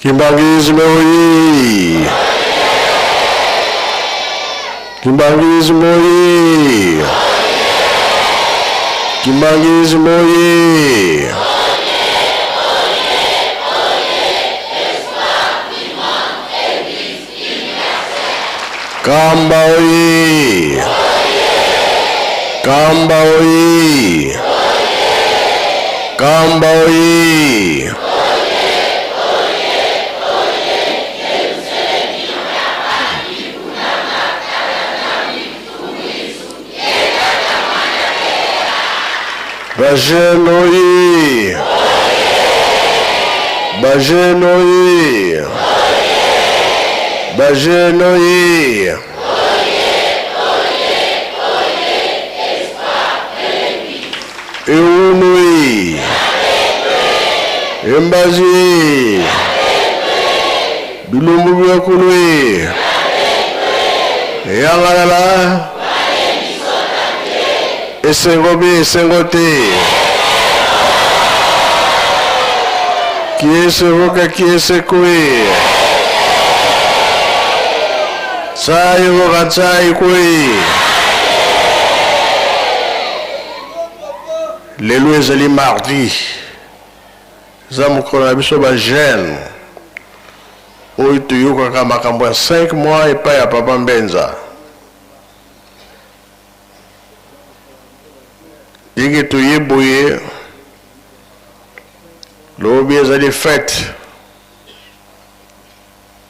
Kimbangisme oye! Kimbangisme oye! Kimbangisme oye! Kamba oye! Kamba oye! Kamba oye! Bajenoye! Bajenoye! Bajenoye! Eunui! Embazi! Bilumbu yakunui! Yangalala! Esengobi, esengote. Qui est ce voca, qui est ce coué? Ça y voca, ça y coué. Les loués et les mardis. Zamukona biso ba jeune. Oyo tuyoka kama kambo 5 mois et pas ya papa Mbenza. Dès tu es bouillé, l'objet est des fêtes.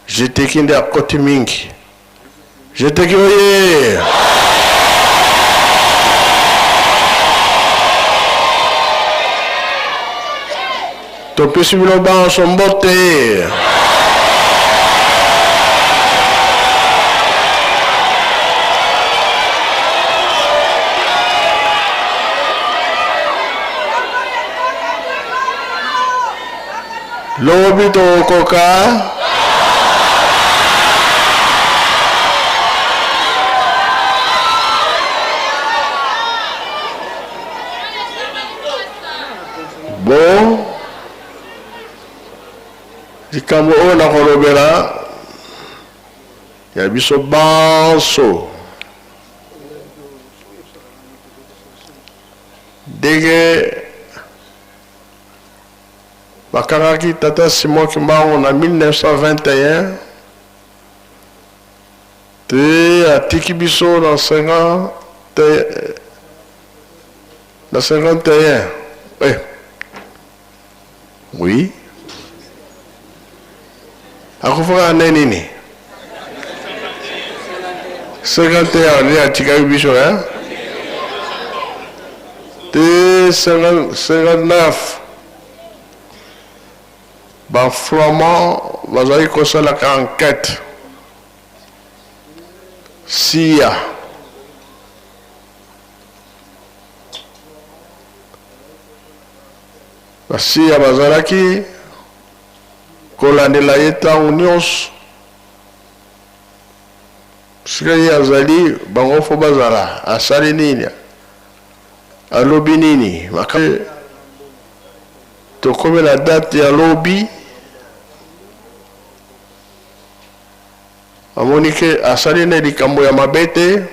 J'étais qui à côté mingi. J'étais qui oye. Tu peux suivre le banc son beauté. Lobito coca. Bon. Dikambo na kolobela. Ya biso banso. Dege Bakaraki Tata Simon Kimbangu en 1921. Te à Tikibiso dans 50. Dans 51. Oui. Oui. À quoi faire un nini? 51, on est à Tikibiso, hein? Te 59. Bah, flamand, vous avez construit la enquête. SIA. Bah, SIA, vous avez qui? Kolandela yeta unions. Sika yazali, bango fo bazala. Asali nini? Alobi nini? Tokome la date ya lobby. Amonike asaline likambo ya mabete,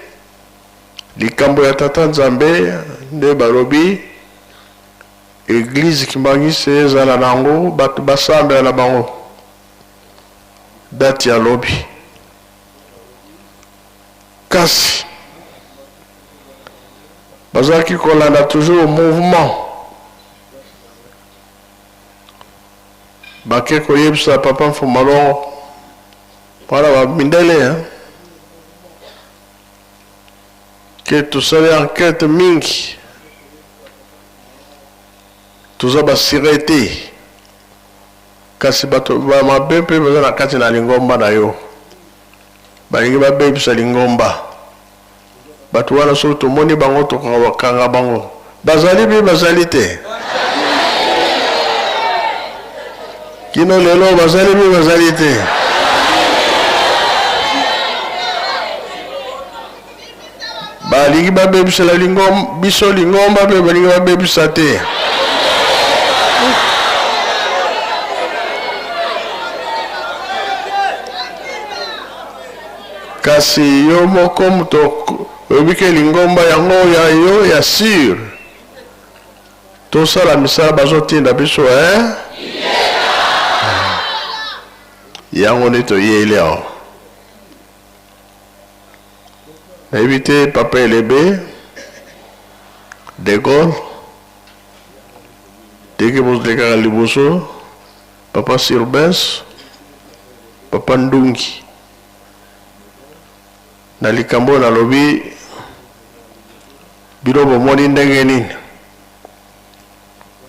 likambo ya tata Nzambe, nde balobi, église Kimbangisi ezala nango, batu basambe na bango. Date ya lobby. Kasi, bazaki kolanda toujours au mouvement. Baké koyebisa papa Mfumalo. Voilà, mindele, que tout ça est enquête mingi, tout ça va s'arrêter. Kasi bato ba mabempe bazana kati na lingomba na yo. Balingi ba bebi sa lingomba. Bato wana so to moni bango to kanga bango. Bazali bi bazali te. Kino lelo bazali bi bazali te. Balingi ba bebi sa lingomba, biso lingomba be balingi ba bebi sa te. kasi yo moko moto oyebike lingomba yango ya yo ya sur tosala misala bazotinda biso yango nde toyeli awa nayebi te papa elebe de Gaulle teke bozolekaka liboso papa Sirbens papa Ndungi na likambo nalobi bino bomoni ndenge nini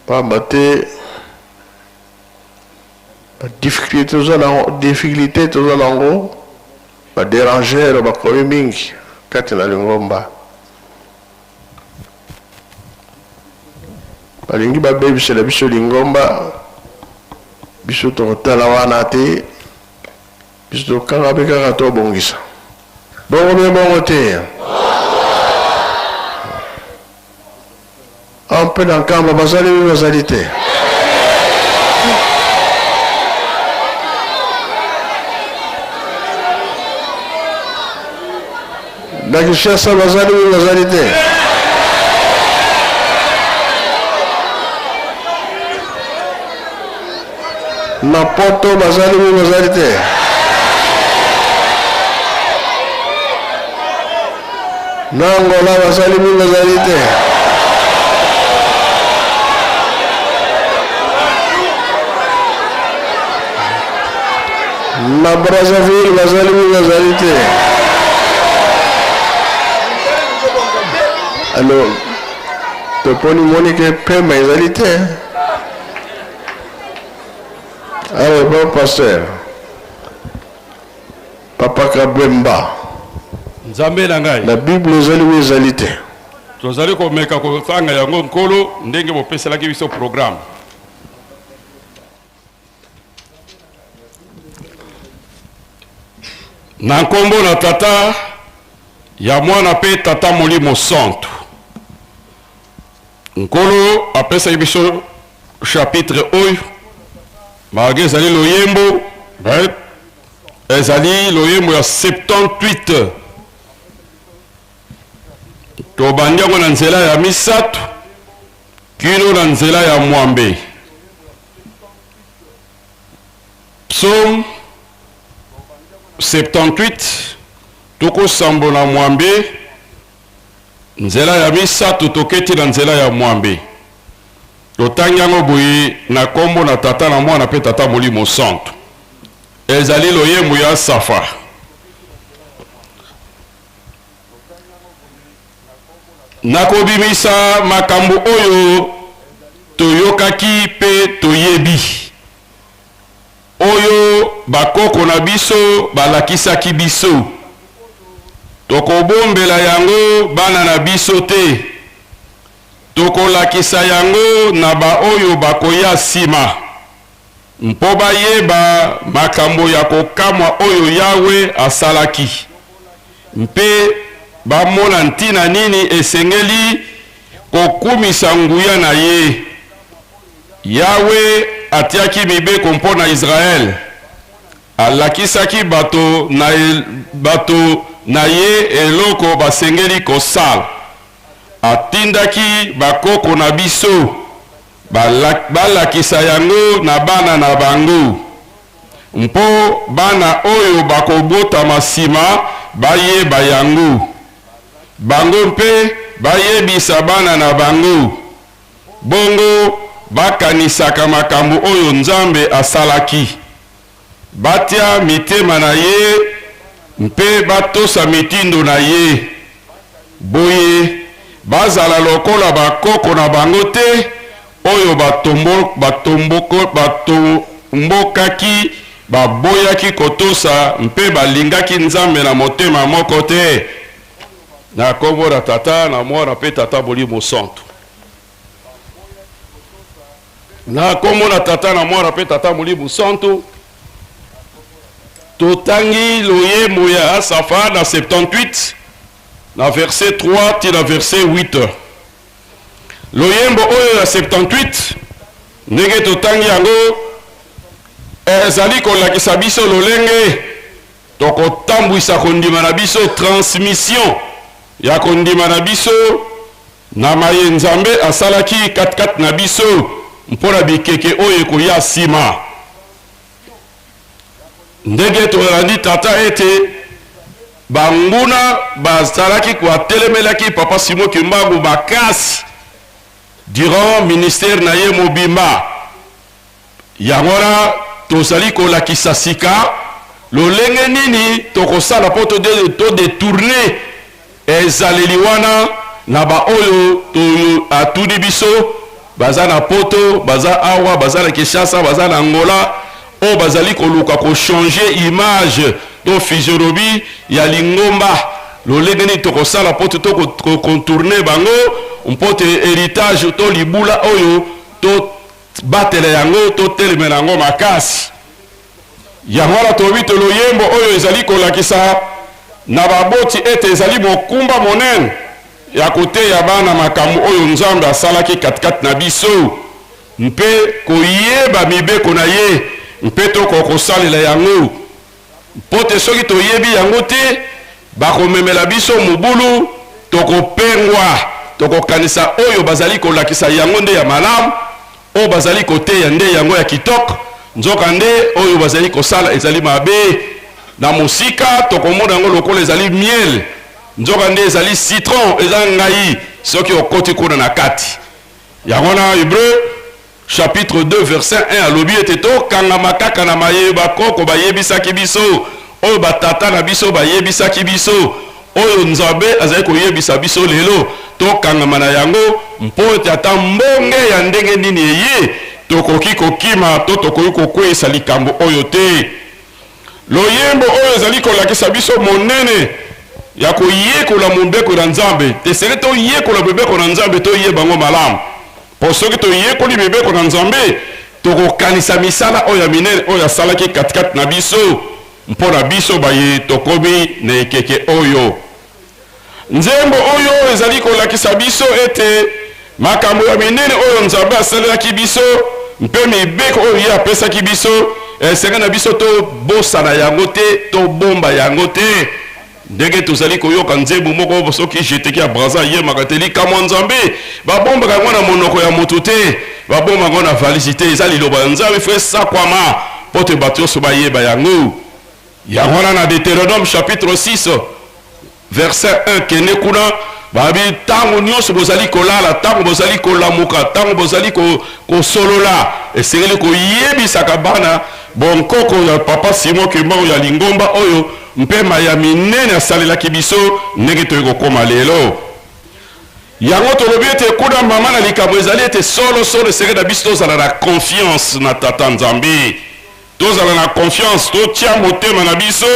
pamba te difficulté toza nango badérangere bakomi mingi kati na lingomba balingi babebisela biso lingomba biso tokotala wana te biso tokanga mpe kaka tobongisa bongo mpe bongo te mpe na nkamba bazali mpe bazali te na Kinshasa bazali mpe bazali te na Poto bazali mpe bazali te na Angola bazali mpe bazali te na Brazzaville bazali mpe bazali te alors toponi moni ke pema ezali te alors bon pasteur papa Kabemba nzambe na ngai la Bible ezali te tozali komeka kosanga yango nkolo ndenge bopeselaki biso programme na nkombo na tata ya mwana mpe tata molimo santo nkolo apesaki biso chapitre oyo malgré ezali loyembo ezali loyembo ya 78 tobandi yango na nzela ya misato kino na nzela ya mwambe psaume 78 tokosambo na mwambe nzela ya misato toketi na nzela ya mwambe totangi yango boye na kombo na tata na mwana mpe tata molimo santo ezali loyembo ya safa nakobimisa makambo oyo toyokaki mpe toyebi oyo bakoko na biso balakisaki biso tokobombela yango bana na biso te tokolakisa yango na baoyo bakoya nsima mpo bayeba makambo ya kokamwa oyo yawe asalaki mpe bamona ntina nini esengeli kokumisa nguya na ye yawe atiaki mibeko mpo na Israel alakisaki bato na ye eloko basengeli kosala atindaki bakoko na biso balakisa yango na bana na bango mpo bana oyo bakobotama nsima bayeba yango bango mpe bayebisa bana na bango bongo bakanisaka makambo oyo Nzambe asalaki batia mitema na ye mpe batosa mitindo na ye boye bazala lokola bakoko na bango te oyo batombokaki baboyaki kotosa mpe balingaki Nzambe na motema moko te na kombo na tata na mwana mpe tata molimo santo na kombo na tata na mwana mpe tata molimo santo totangi loyembo ya Asafa na 78 na verset 3 ti na verset 8 loyembo oyo ya 78 ndenge totangi yango ezali kolakisa biso lolenge tokotambola kotambwisa kondima na biso transmission ya kondima na biso na maye nzambe asalaki katikati na biso mpona bikeke oyo ekoya nsima ndenge tolandi tata ete banguna bazalaki koatelemelaki papa Simon Kimbangu makasi durant ministère na ye mobimba yango wana tozali kolakisa sika lolenge nini tokosala mpo todetourne ezaleli wana na baoyo atuni biso baza na poto baza awa baza na Kinshasa baza na Angola oyo bazali koluka kochange image to physionomie ya lingomba lolenge nini tokosala mpo tokontourne bango mpo te héritage to libula oyo to batele yango to telemela yango makasi yango wana tobi toloyembo oyo ezali kolakisa na baboti ete ezali mokumba monene ya koteya bana makambo oyo nzambe asalaki katikati na biso mpe koyeba mibeko na ye mpe tokokosalela yango mpo te soki toyebi yango te bakomemela biso mobulu tokopengwa tokokanisa oyo bazali kolakisa yango nde ya malamu oyo bazali koteya nde yango ya kitoko nzoka nde oyo bazali kosala ezali mabe na mosika tokomona yango lokola ezali miel nzoka nde ezali citron eza ngai soki okoti kuna na kati yango na Hébreu chapitre 2 verset 1 alobi ete tokangama kaka na mayeba koko bayebisaki biso oyo batata na biso bayebisaki biso oyo nzambe azali koyebisa biso lelo tokangama na yango mpo ete ata mbonge ya ndenge nini eye tokoki kokima to tokoki kokweyisa likambo oyo te loyembo oyo ezali kolakisa biso monene ya koyekola mobeko na nzambe tesele toyekola mibeko na nzambe toyeba yango malamu po soki toyekoli mibeko na nzambe tokokanisa misala oyo ya minene oyo asalaki katikati na biso mpo na biso baye tokomi na ekeke oyo nzembo oyo ezali kolakisa biso ete makambo ya minene oyo nzambe asalelaki biso mpe mibeko oyo ye apesaki biso esenge na biso tobosana yango te tobomba yango te ndenge tozali koyoka nzembo moko soki jeteki ya braza yemaka te likamwa nzambe babombaka yango na monoko ya motu te babomba yango na valisi te eza liloba ya nzambe fo esakwama mpo te bato nyonso bayeba yango yango wana na Deutéronome chapitre 6 verset 1 kende kuna babi ntango nyonso bozali kolala ntango bozali kolamuka ntango bozali kosolola esengeli koyebisaka bana bonkoko ya papa Simon Kimbangu ya lingomba oyo mpema ya minene asalelaki biso ndenge toyei kokoma lelo yango tolobi ete kuna mama na likambo ezali ete solo esengeli na biso tozala na confiance na tata nzambe tozala na confiance totia motema na biso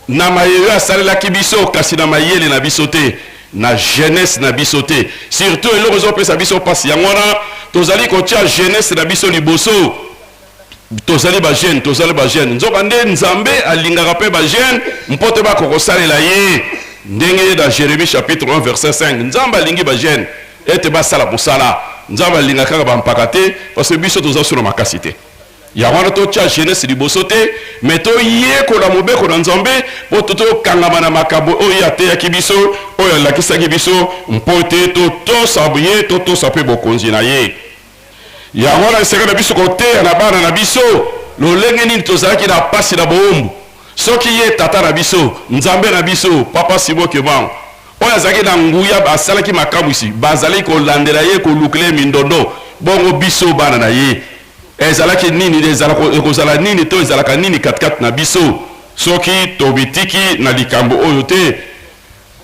na mayele asalelaki biso kasi na mayele na biso te na jeunesse na biso te surtout eloko ezopesa biso mpasi yango wana tozali kotia jeunesse na biso liboso tozali bajeune nzoka nde nzambe alingaka mpe bajeune mpo te bakokosalela ye ndenge na Jérémie chapitre 1 verset 5 nzambe alingi bajeune ete basala mosala nzambe alingaka kaka bampaka te parce que biso toza solo makasi te yango wana totia jeunesse liboso te me toyekola mobeko na nzambe mpo tokangama na makambo oyo ateyaki biso oyo alakisaki biso mpo te totosa ye totosa mpe bokonzi na ye yango wana esengeli na biso koteya na bana na biso lolenge nini tozalaki na pasi na bowumbu soki ye tata na biso nzambe na biso papa Simon Kimbangu oyo azalaki na nguya asalaki makamwisi bazalaki kolandela ye kolukela ye mindondo bongo biso bana na ye ezalaki nini ekozala nini to ezalaka nini katikati na biso soki tobitiki na likambo oyo te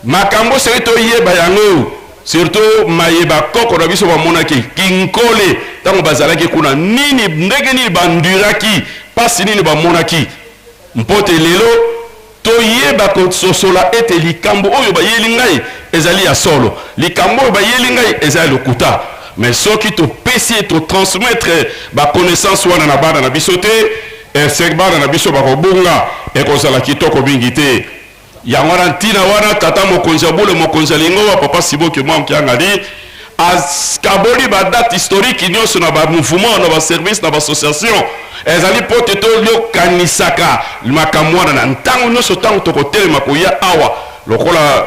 makambo soki toyeba yango surtout mayeba koko na biso bamonaki kinkole ntango bazalaki kuna nini ndenge nini banduraki pasi nini bamonaki mpo te lelo toyeba kososola ete likambo oyo bayeli ngai ezali ya solo likambo oyo bayeli ngai ezali lokuta mais soki topesi totransmettre baconnaissance wana na bana na biso te esek bana na biso bakobunga ekozala kitoko mingi te yango wana ntina wana tata mokonzi ya bule mokonzi ya lingomba papa Simon Kimbangu kiangadi kaboli ba date historique nyonso na ba mouvement na ba service na ba association ezali pote to lio kanisaka makambo wana na ntango nyonso tango tokotelema koya awa lokola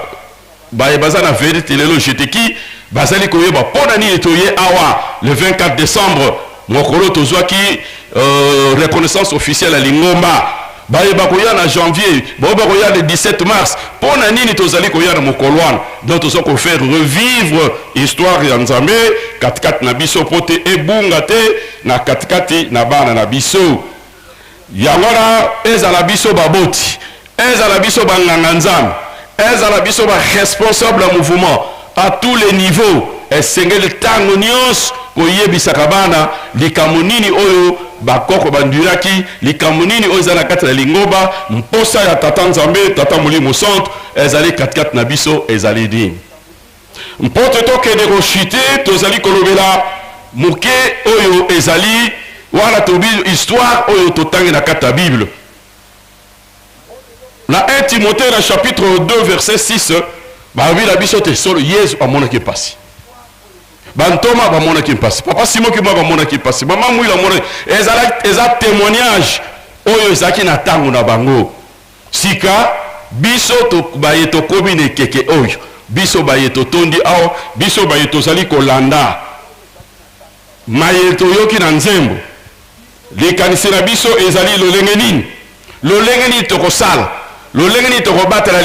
baza na vérité lelo jeteki bazali koyeba pona nini toye awa le 24 décembre mokolo tozwaki reconnaissance officielle à Lingomba bayeba koya na janvier boba koya le 17 mars pona nini tozali koya na mokolwana donc tozo ko faire revivre histoire ya Nzambe katikati na biso pote ebunga te na katikati na bana na biso yangona ezala biso baboti ezala biso banganga Nzambe ezala biso ba responsable ya mouvement à tous les niveaux esengeli tango nyos koyebisaka bana likambo nini oyo bakoko banduraki likambo nini oyo ezala kati na Lingomba mposa ya tata Nzambe tata Molimo centre ezali katikati na biso ezali nini mpote tokende kochite tozali kolobela moke oyo ezali wana tobi histoire oyo totangi na kati ya Bible na 1 Timothée na chapitre 2 verset 6 babi la biso te solo Yesu amonaki pasi bantoma bamonaki pasi papa Simoki mwa bamonaki pasi mama mwila mona eza témoignage oyo ezaki na tango na bango sika biso to baye to komi keke oyo biso baye to tondi awo biso baye to zali kolanda maye to yoki na nzembo likanisi na biso ezali lolenge nini tokosala lolenge nini tokobatela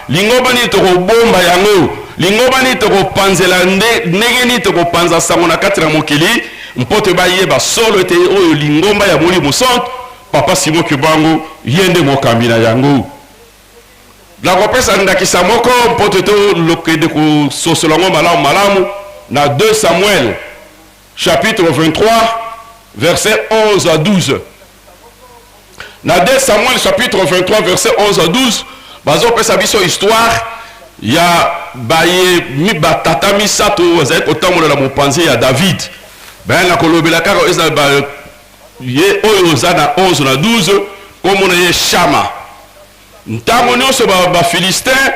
Lingomba ni tokobomba yango Lingomba ni tokopanzela ndenge ni tokopanza sango na kati na mokili mpote bayeba solo ete oyo Lingomba ya Molimo centre papa Simoki bango yende mokambi na yango la kopesa ndakisa moko mpote to lokede ko sosolango malamu na 2 Samuel chapitre 23 verset 11 à 12 na 2 Samuel chapitre 23 verset 11 à 12 bazo pesa biso histoire ya baye mi batata misato wazai kotambola la mopanzi ya David ben na kolobela kaka eza ba ye oyo zana 11 na 12 komo na ye Shama ntango nyonso ba Philistin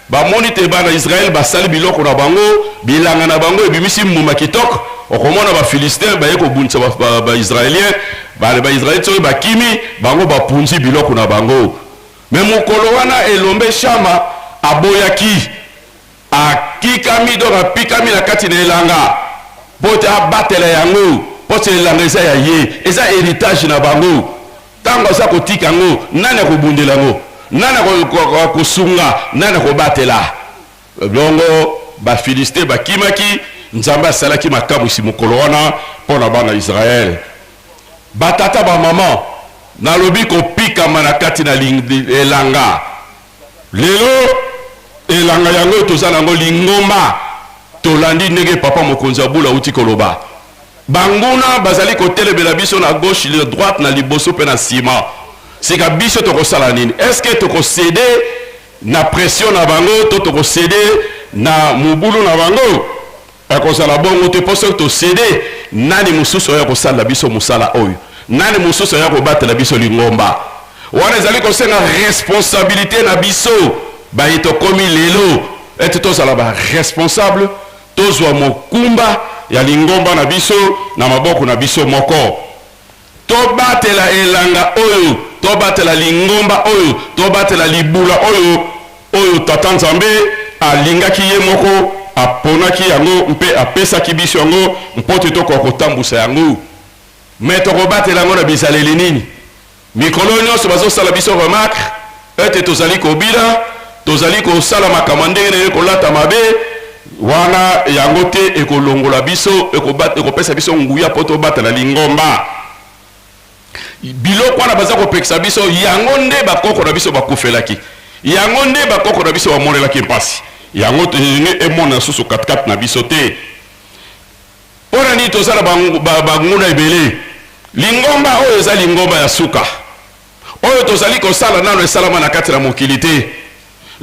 ba moni te bana Israël basali biloko na bango bilanga na bango ebimisi mbuma kitoko okomona ba Philistin baye ko bunisa ba Israélien ba Israël so ba kimi bango ba punzi biloko na bango mais mokolo wana elombe Shama aboyaki akikami donc apikami na kati na elanga pote abatela yango pote elanga eza ya ye eza héritage na bango tango aza kotika yango nani akobundela yango nani akosunga nani akobatela bongo bafilistin bakimaki Nzambe asalaki makamwisi mokolo wana mpo na bana Israël batata bamama nalobi kopikama na kati na elanga lelo elanga yango toza nango Lingomba tolandi ndenge papa mokonzi abula uti koloba banguna bazali kotelebela biso na gauche na droite na liboso pe na nsima sika biso tokosala nini est-ce que tokosede na pression na bango to tokosede na mobulu na bango ekozala bongo te poso tosede nani mosusu oyo akosala biso mosala oyo nani mosusu oyo akobatela biso Lingomba wana ezali kosenga responsabilité na biso baye tokomi lelo ete tozala ba responsable tozwa mokumba ya Lingomba na biso na maboko na biso moko tobatela elanga oyo tobatela Lingomba oyo tobatela libula oyo tata Nzambe alingaki ye moko aponaki yango mpe apesaki biso yango mpote tokoka kotambusa yango me tokobatela yango na bizaleli nini mikolo nyonso bazosala biso remarque ete tozali kobila tozali kosala makambo ndenge na ye kolata mabe wana yango te ekolongola biso ekopesa biso nguya mpo tobatela Lingomba biloko wana baza kopekisa biso yango nde bakoko na biso bakufelaki yango nde bakoko na biso bamonelaki mpasi yango tenge emona susu katikati na biso te mpona nini tozala banguna ebele Lingomba oyo eza Lingomba ya suka oyo tozali kosala nano esalama na kati na mokili te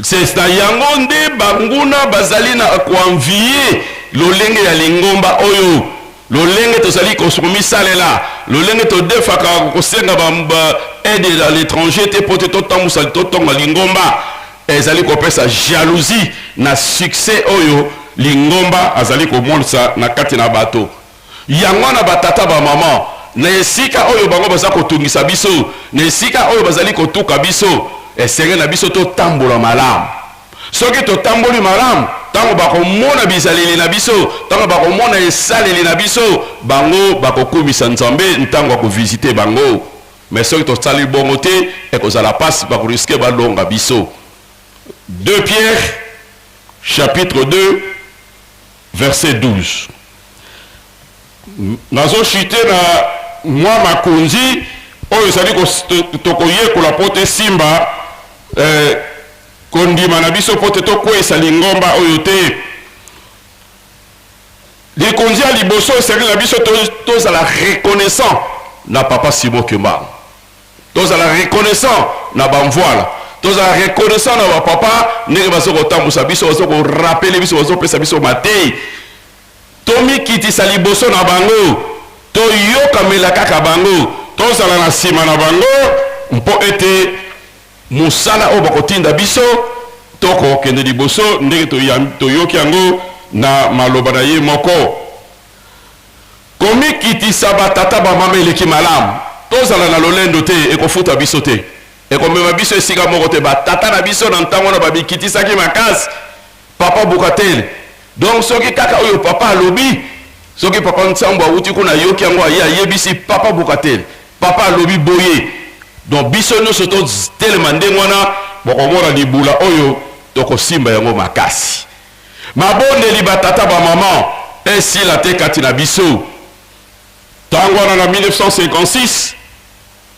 c'est na yango nde banguna bazali na koanvie lolenge ya Lingomba oyo lolenge tozali komisalela lolenge todefaka kosenga ba aide à l'étranger te pote totambusa totonga Lingomba ezali kopesa jalousie na succès oyo lingomba azali komonisa na kati na bato yango na batata ba mama na esika oyo bango baza kotungisa biso na esika oyo bazali kotuka biso esenge na biso to tambola malamu soki to tamboli malamu tango bakomona bizaleli na biso tango bakomona esaleli na biso bango bakokumisa nzambe ntango akovisite bango mais soki tosali bongo te ekozala pasi bakoriske balonga biso. 2 Pierre chapitre 2 verset 12 nazochite na mwa makonzi oyo ezali tokoyekola po te simba kondima na biso po te tokwesa lingomba oyo te likonzi ya liboso esali na biso tozala reconnaissant na papa Simon Kembangu, tozala reconnaissant na bamvoila, tozala reconnaissant na bapapa ndenge bazokotambusa biso bazokorapele biso bazopesa biso matei tomikitisa liboso na bango toyokamela kaka bango tozala na nsima na bango mpo ete mosala oyo bakotinda biso tokokende liboso ndenge toyoki yango na maloba na ye moko komikitisa batata bamama eleki malamu tozala na lolendo te ekofuta biso te ekomema biso esika moko te batata na biso na ntango na babikitisaki makasi papa bukatele donc soki kaka oyo papa alobi soki papa nsambo awuti kuna yoki yango aye ayebisi papa bukatele papa alobi boye donc biso nyonso totelema ndenge wana bokomona libula oyo tokosimba yango makasi mabondeli batata bamama esila te kati na biso ntango wana na 1956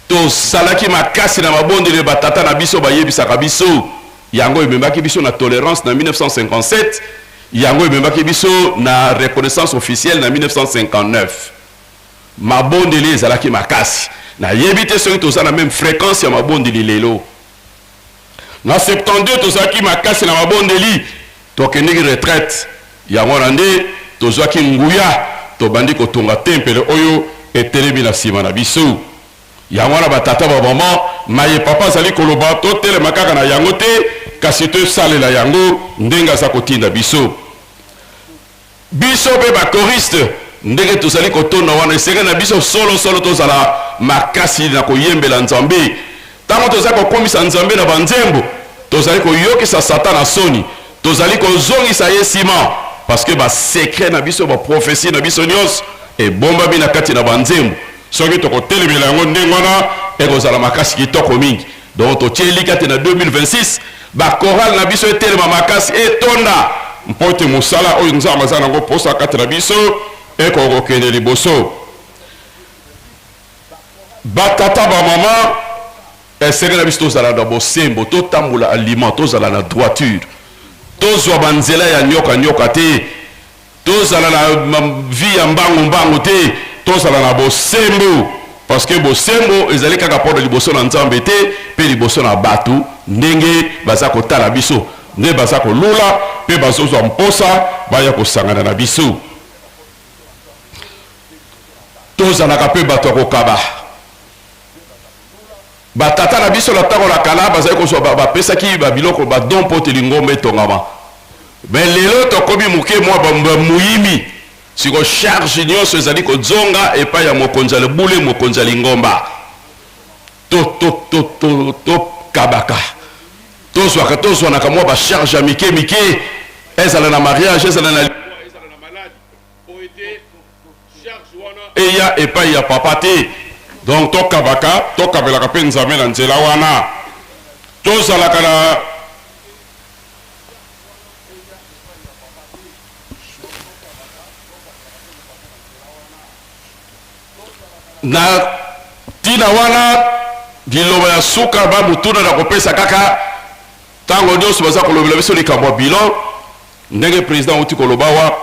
tosalaki makasi na mabondeli batata na biso bayebisaka biso yango ememaki biso na tolérance na 1957 yango ememaki biso na reconnaissance officielle na 1959 mabondeli ezalaki makasi nayebi te soki toza na même fréquence ya mabondeli lelo na 72 tozalaki makasi na mabondeli tokendeki retraite yango na nde tozwaki nguya tobandi kotonga tempele oyo etelemi na nsima na biso yango wana batata bamama maye papa azali koloba totelema kaka na yango te kasi tosalela yango ndenge aza kotinda biso biso mpe bakoriste ndenge tozali kotonda wana esenge na biso solosolo tozala makasi na koyembela nzambe ntango tozali kokomisa nzambe na banzembo tozali koyokisa satana soni tozali kozongisa ye nsima parce que basekret na biso baprofesie na biso nyonso ebombami na kati na banzembo soki tokotelemela yango ndenge wana ekozala makasi kitoko mingi donc totieli kati na 2026 bakorale na biso etelema makasi etonda mpo ete mosala oyo nzambe aza nango mposa kati na biso ekokokende liboso batata bamama esenge na biso tozala na bosembo totambola aliment tozala na droiture tozwa banzela ya nyoka te tozala na vie ya mbangu te tozala na bosembo parce que bosembo ezali kaka mpo na liboso na nzambe te mpe liboso na bato ndenge baza kotala biso nde baza kolula mpe bazozwa mposa baya kosangana na biso tozalaka mpe bato ya kokaba batata na biso na ntango na kala bazali kozwa bapesaki babiloko badon mpo te lingomba etongama me lelo tokomi moke mwa bamuyimi siko charge nyonso ezali kozonga epai ya mokonzi ya lebule mokonzi ya lingomba tokabaka tozwanaka mwa bacharge ya mike ezala na mariage ezala na maladi po ete charge wana eya epai ya papa te donc tokabelaka mpe nzambe na nzela wana tozalaka na tina wana liloba ya suka bamutuna na kopesa kaka ntango nyonso baza kolobela biso likambo ya bilan ndenge président uti koloba wa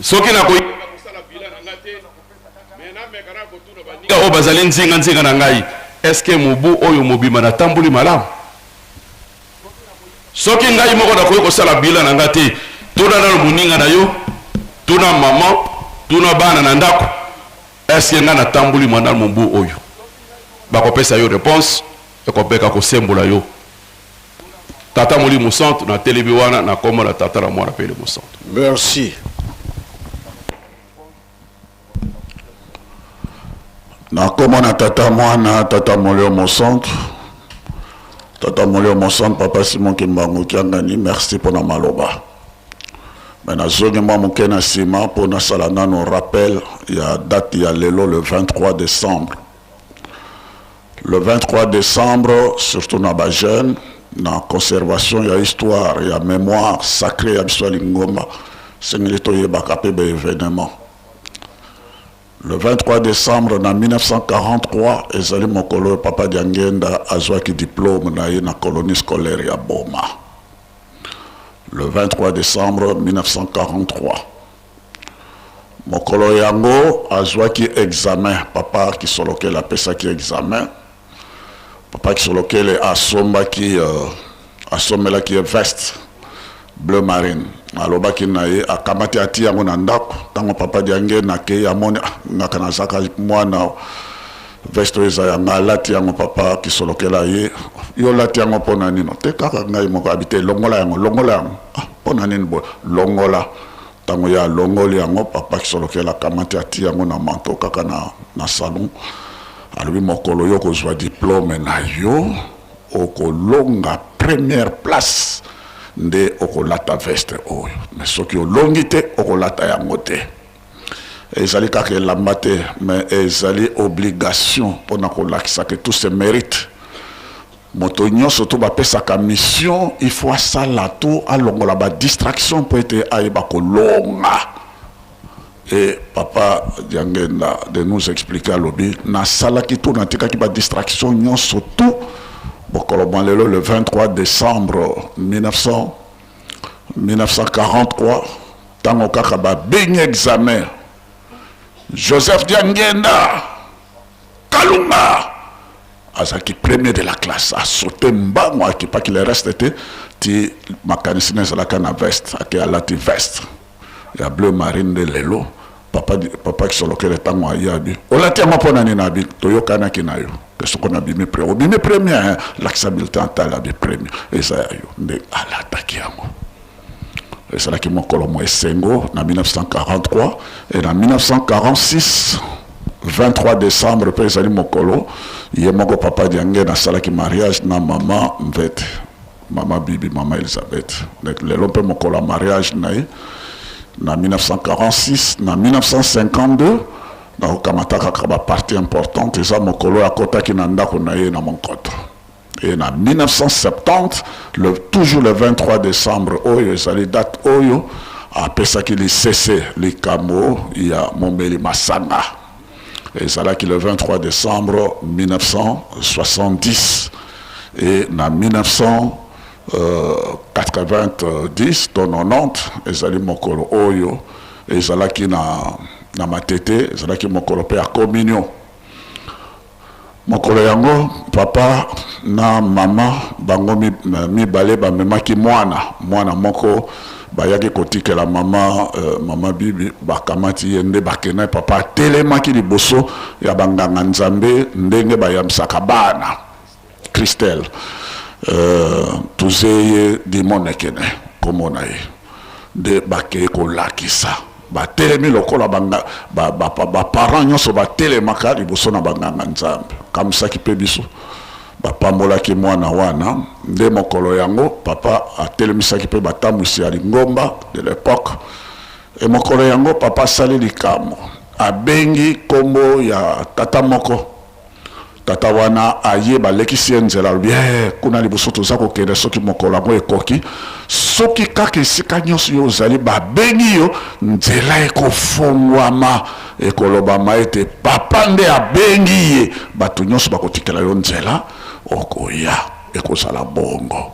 soki nakoyeba kosala bilan na nga te me nameka na kotuna baninga oyo bazali nzinga na ngai eske mobu oyo mobima natamboli malamu soki ngai moko nakoki kosala bilan na nga te tuna nano moninga na yo tuna mama tuna bana na ndako eske nga natamboli mwana mobu oyo bakopesa yo réponse ekopeka kosembola yo tata Molimo Centre na telebiwana na kombo na tata na mwana pele mo centre. Merci. Na kombo na tata mwana tata Molimo Centre. Tata Molimo Centre papa Simon Kimbangu Kiangani, merci pour na maloba. Mais na zongi mwa muke na sima pour na salana no rappel ya date ya lelo le 23 décembre. Le 23 décembre, surtout na ba jeune, na conservation ya histoire ya mémoire sacrée ya biswa lingomba, sengeli to yebaka pe be événement. Le 23 décembre na 1943, ezali mokolo papa Diangenda azwaki diplôme na ye na colonie scolaire ya Boma. Le 23 décembre 1943. Mokolo yango azwaki examen, papa qui soloke la pesa ki examen. Papa qui soloke le asomba ki asomela ki veste bleu marine. Alobaki na ye akamati ati yango na ndako tango papa Diangenda ke amoni ngaka na zaka mwana veste eza ya ngalati yango papa ki solokela ye yo lati yango pona nino te kaka ngai moko habite longola yango pona nini bo longola tango ya longoli yango papa ki solokela kamati ati yango na manto kaka na salon alobi mokolo yo kozwa diplôme na yo okolonga première place nde okolata veste oyo mais soki olongi te okolata yango te ezali kaka elamba te mais ezali obligation mpona kolakisa ke tout se mérite moto nyonso to bapesaka mission il faut asala to alongola badistraction mpo ete ayeba kolonga. Et papa Diangenda de nous expliquer alobi nasalaki to natikaki badistraction nyonso to bokoloba lelo le 23 décembre 1943 tango kaka babengi examen Joseph Diangenda Kalunga azaki premier de la classe a sauté mbango akipa ki le reste était ti makanisi nezalaka na veste ake alati veste ya bleu marine de lelo papa ki solokele tango ayabi olati yango mpona nini abi toyokanaki na yo ke soko na bimi premier l'accessibilité antale abi premier eza ya yo nde alataki yango ezalaki mokolo mo esengo na 1943 et na 1946 23 décembre mpe ezali mokolo ye moko papa Diangenda asalaki mariage na mama Mvete mama Bibi mama Elisabeth lelo mpe mokolo ya mariage na ye na 1946 na 1952 na okamataka kaka bapartie importante eza mokolo akotaki na ndako na ye na Monkoto. Et en 1970, toujours le 23 décembre, oyo ezali date oyo apesaki li cessé li kamo ya Mombeli Masanga. Et ezalaki le 23 décembre 1970 et en 1990 to 90 ezali mokolo oyo ezalaki na matete ezalaki mokolo pe ya communion. Mokolo yango papa na mama bango mibale bamemaki mwana moko bayaki kotikela mama Bibi bakamati ye nde bakena papa atelemaki liboso ya banganga nzambe ndenge bayambisaka bana Christelle tuzeye dimonekene komona ye nde bakeye kolakisa batelemi lokola baparent nyonso batelemaka liboso na banganga nzambe kamisaki mpe biso bapambolaki mwana wana nde mokolo yango papa atelemisaki mpe batambwisi ya lingomba de l'époque e mokolo yango papa asali likambo abengi kombo ya tata moko tata wana aye balekisi ye nzela alobi kuna liboso toza kokende soki mokolo yango ekoki soki kaka esika nyonso yo ozali babengi yo nzela ekofungwama ekolobama ete papa nde abengi ye bato nyonso bakotikela yo nzela okoya ekozala bongo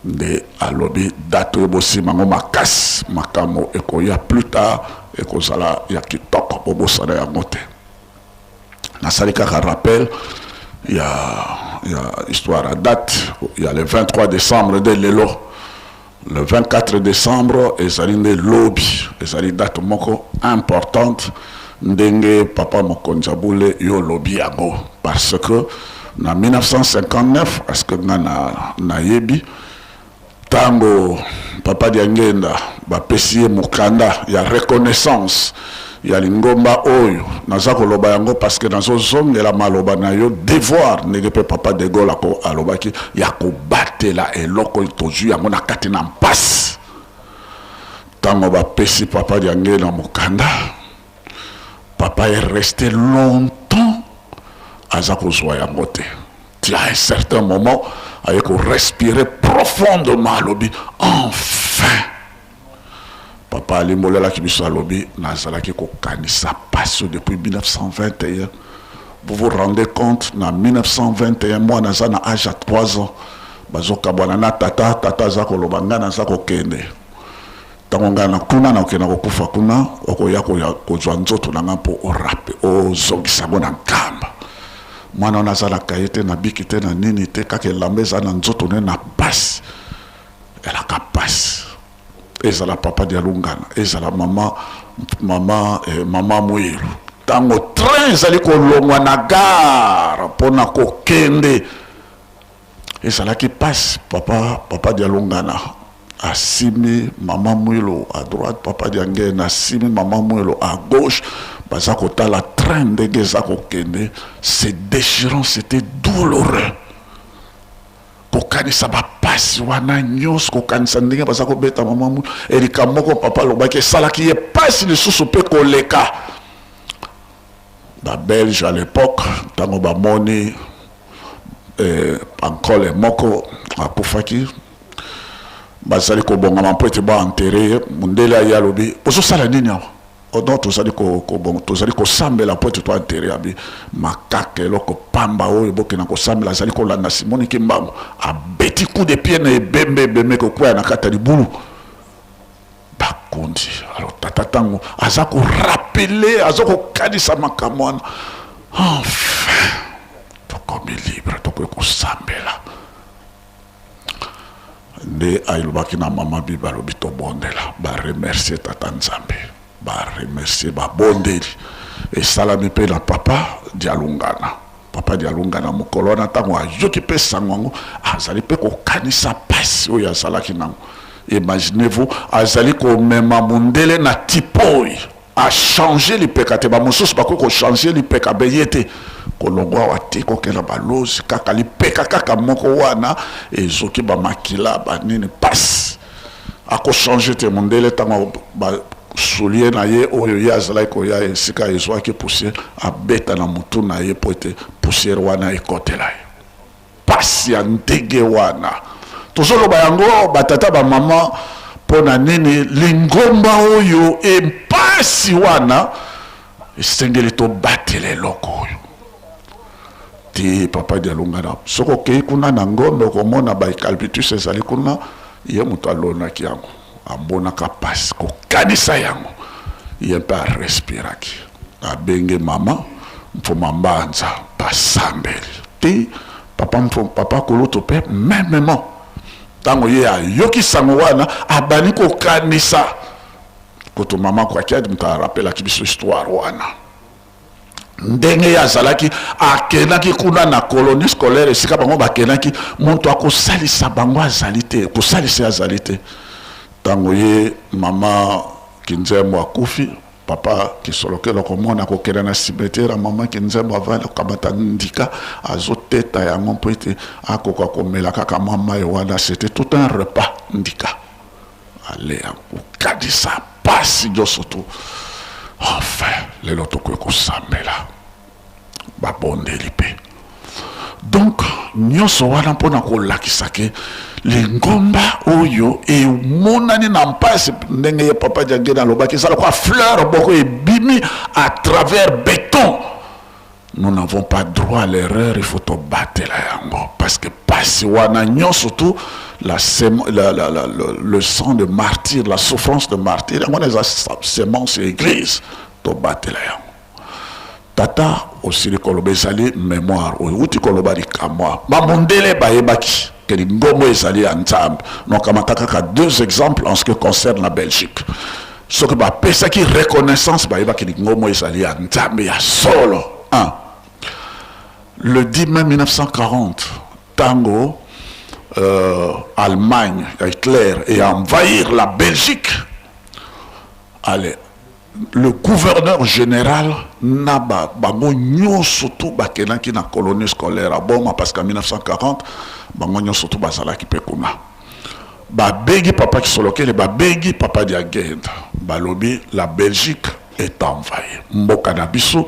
nde alobi date oyo bosimango makasi makambo ekoya plus tard ekozala ya kitoko bobosana yango te nasali kaka rappel il y a histoire à date, il y a le 23 décembre de l'élo, le 24 décembre, et ça de lobby, et ça date moko importante, ndenge papa Mokonzaboule yo lobby yango, parce que en 1959, parce que na yebi, Tango papa Diangenda bapesi ye mukanda ya reconnaissance ya lingomba oyo naza koloba yango parce que nazozongela maloba na yo devoir ndenge mpe papa de Gaulle alobaki ya kobatela eloko tozwi yango na kati na mpasi. Tango bapesi papa Diangenda mukanda, papa est resté longtemps aza kozwa yango te. Il y a un certain moment avec respirer profondément lobi enfin papa Ali Molela qui biso lobi nazala ki ko kanisa passe depuis 1921. Vous vous rendez compte, en 1921 moi naza na âge à 3 ans bazoka bwana na tata za ko lobanga na za ko kende tangonga na kuna na okena ko kufa kuna okoya ko zwa nzoto na ngapo o rape o zongisa bona nkamba. Mwana nazalaka ye te na biki te na nini te kaka elamba eza na nzoto ne na pasi elaka pasi ezala papa Dialungana ezala mama Mwilu tango train ezali kolongwa na gare mpona kokende ezalaki pasi papa Dialungana asimi mama Mwilu à droite, papa Diangena asimi mama Mwilu à gauche. Bazako tala train ndenge zako kende, c'est déchirant, c'était douloureux. Kokanisa ba pasi wana nyos kokanisa ndenge bazako beta mama Mwilu elika moko papa lobaki salaki ye pasi lisusu pe koleka. Ba Belge à l'époque tango ba moni encore les moko akufaki bazali ko bonga mampote ba enterré mundela ya lobi poso sala nini awa odo tozali ko bonga tozali ko sambela pote to enterré abi makake loko pamba oyo bokena ko sambela zali ko landa Simoni Kimbangu a beti coup de pied na bembe ko kwa na kata libulu bakundi alors tata tango azako rappeler azako kadisa makamwana enfin to comme libre to ko sambela nde ayilobaki na mama bi balobi tobondela ba remercier tata Nzambe ba remercier ba bondeli esalami mpe na papa Dialungana mokolo wana ntango ayoki mpe sango yango azali mpe kokanisa pasi oyo azalaki nango. Imaginez-vous azali komema mundele na tipoi a changer lipeka te bamosusu bakoki kochange lipeka beye te kolongwa wate kokela balozi kaka lipeka kaka moko wana ezoki bamakila banini pasi akochange te mundele ntango soulier na ye oyo ye azalaki koya esika ezwaki poussière abeta na mutu na ye po ete poussière wana ekotela ye pasi ya ndenge wana. Tozoloba yango batata bamama pona nini lingomba oyo empasi wana esengeli tobatela eloko oyo ti papa Dialungana soko kei kuna na ngombe okomona baecalpitus ezali kuna ye moto alonaki yango ambonaka pasi kokanisa yango ye mpe arespiraki abenge mama mfuma mbanza basambeli ti papa kolutu mpe memement tango ye ayoki sango wana abani kokanisa koto mama kwa kiadi mta rappelaki biso histoire wana ndenge ya zalaki akenaki kuna na colonie scolaire esika bango bakenaki moto akosalisa bango azali te kosalisa azali te tango ye mama Kinzembo akufi papa kisolokelo komona kokela na cimetière mama Kinzembo avana kamata ndika azoteta yango mpo ete akoka komela kaka mama wana c'était tout un repas ndika ale akokadisa pasi nyonso to enfin lelo tokoki kosambela babondeli mpe donc nyonso wana mpona kolakisa ke lingomba oyo emonani na mpasi ndenge ye papa Diangena alobaki ezala kwa fleur boko ebimi à travers béton. Nous n'avons pas droit à l'erreur, il faut te battre yango parce que pasi wana nyonso tout le sang de martyr, la souffrance de martyr yango na semence église to battre yango. Tata aussi le koloba ezali mémoire outi koloba likamwa bamondele bayebaki que lingomo ezali ya Nzambe. Donc amataka deux exemples en ce qui concerne la Belgique. Ce que bapesaki reconnaissance bayebaki lingomo ezali ya Nzambe ya solo. Le 10 mai 1940 tango Allemagne, Hitler, et envahir la Belgique, allez, le gouverneur général n'a pas surtout qui na colonie scolaire à Boma parce qu'en 1940 surtout bazala qui pekuna begi papa qui soloke le begi papa diagenda balobi la Belgique est envahie mboka na biso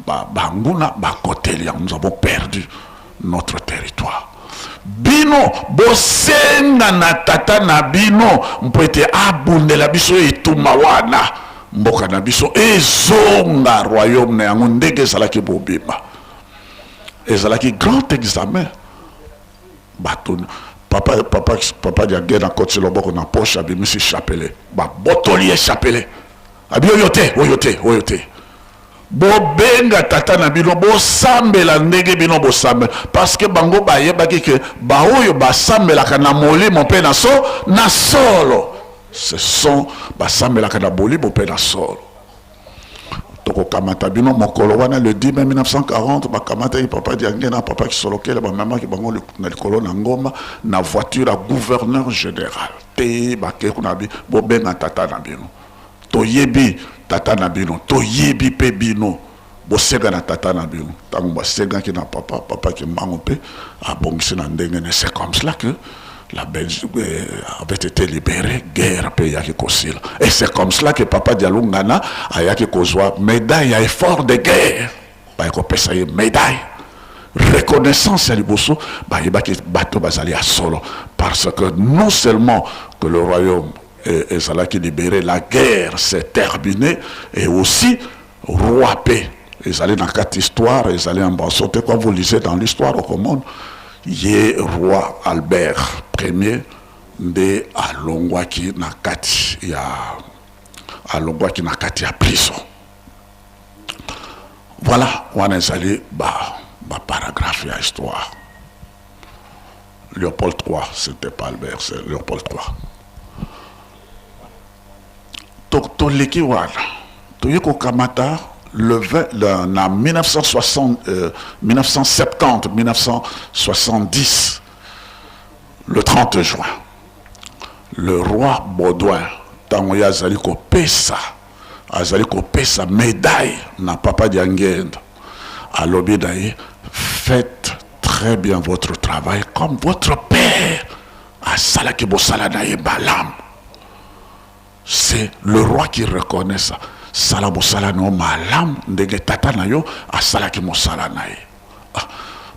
banguna bakotelia nous avons perdu notre territoire bino bosenga na tata na bino mpete abundela biso etuma wana mboka na biso ezonga royaume na yango ndenge ezalaki bobima ezalaki grand examen bato papa diagena na koti loboko na poche abimisi chapelet babotoli chapelet abi oyo te bobenga tata na bino bosambela ndenge bino bosambela parce que bango bayebaki ke baoyo basambelaka na molimo mpe na solo ce sont basambelaka na bolimo mpe na solo tokokamata bino mokolo wana le 10 mai 1940 bakamataki papa diangena papa kisolokele bamemaki bango na likolo na ngomba na voiture ya gouverneur général te bakei kuna bi bobenga tata na bino toyebi tata na bino toyebi pe bino bosenga na tata na bino tango basengaki na papa ki mango pe abongisi na ndenge ne c'est comme cela que la Belgique avait été libérée, guerre pe yaki kosila. Et c'est comme cela que papa Dialungana a yaki kozwa médaille à effort de guerre. Ba yako pesa ye médaille. Reconnaissance à liboso, ba yebaki bato bazali à solo parce que non seulement que le royaume est libéré, la guerre s'est terminée et aussi roi paix. Ils allaient dans quatre histoires, ils allaient en bas sauter quand vous lisez dans l'histoire au commande. Yé roi Albert Ier de alongwaki na kati ya prison. Voilà, on est allé paragraphe ya histoire. Léopold III, c'était pas Albert, c'est Léopold III. To leki wana, to yeko kamata le 1970, 1970, le 30 juin, le roi Baudouin, tango azaliko pesa médaille na papa diangenda, alobi daye, faites très bien votre travail comme votre père a salaki bosala daye balam. C'est le roi qui reconnaît ça. Sala mosala no malam ndenge tata na yo asala ki mosala na ye.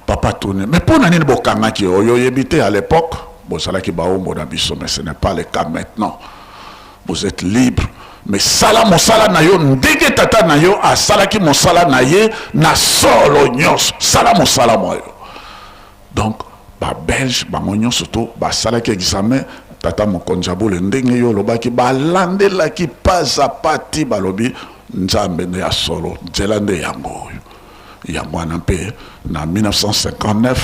Papa tourne. Mais pour nani bokanga ki oyo yebite à l'époque, bosala ki baombo na biso, mais ce n'est pas le cas maintenant. Vous êtes libre. Mais sala mosala na yo ndenge tata na yo asala ki mosala na ye na solo nyos. Sala mosala moyo. Donc ba belge ba monyo surtout ba sala ki examen tata mokonjabo le ndenge yo lobaki balandela ki pas à pati balobi nzambe ne ya solo nzelande yango wana mpe na 1959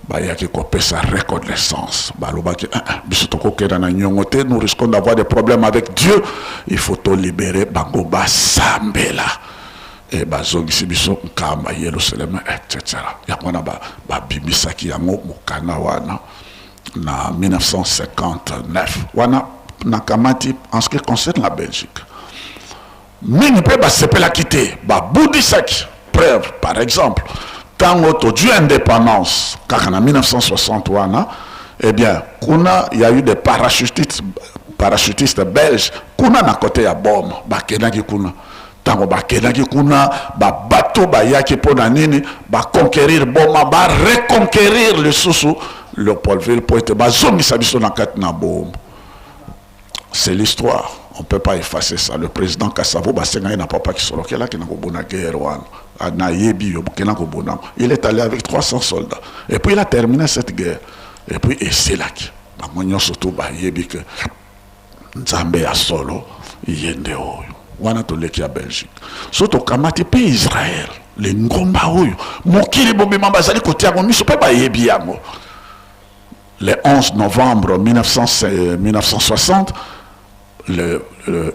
bayaki kopesa reconnaissance balobaki biso tokokenda na nyongo te, nous risquons d'avoir des problèmes avec Dieu, il faut to libérer bango basambela et bazongisi biso nkamba Yerusalem etc. Yamwana babimisaki yango mokana wana na 1959 wana nakamati en ce qui concerne la Belgique mingi pe basepela kite babudisaki preuve par exemple tango todu indépendance kaka na 1960 wana eh bien kuna il y a eu des parachutistes belges kuna na côté ya bom bakendaki kuna tango bakendaki kuna babato bayaki pona nini baconquérir boma ba reconquérir le susu Léopoldville pour être bazongisa biso na kati na bom. C'est l'histoire, on ne peut pas effacer ça. Le président Kassavo basenga na papa qui solo kela ki na kobona guerre wana na yebi yo kena kobona. Il est allé avec 300 soldats et puis il a terminé cette guerre et puis c'est là qui bangonyo surtout ba yebi que nzambe ya solo yende oyo wana to leki ya Belgique surtout kamati pe Israël le ngomba oyo mokili bobima bazali kotia ngo miso pe ba yebi yango. Le 11 novembre 1960,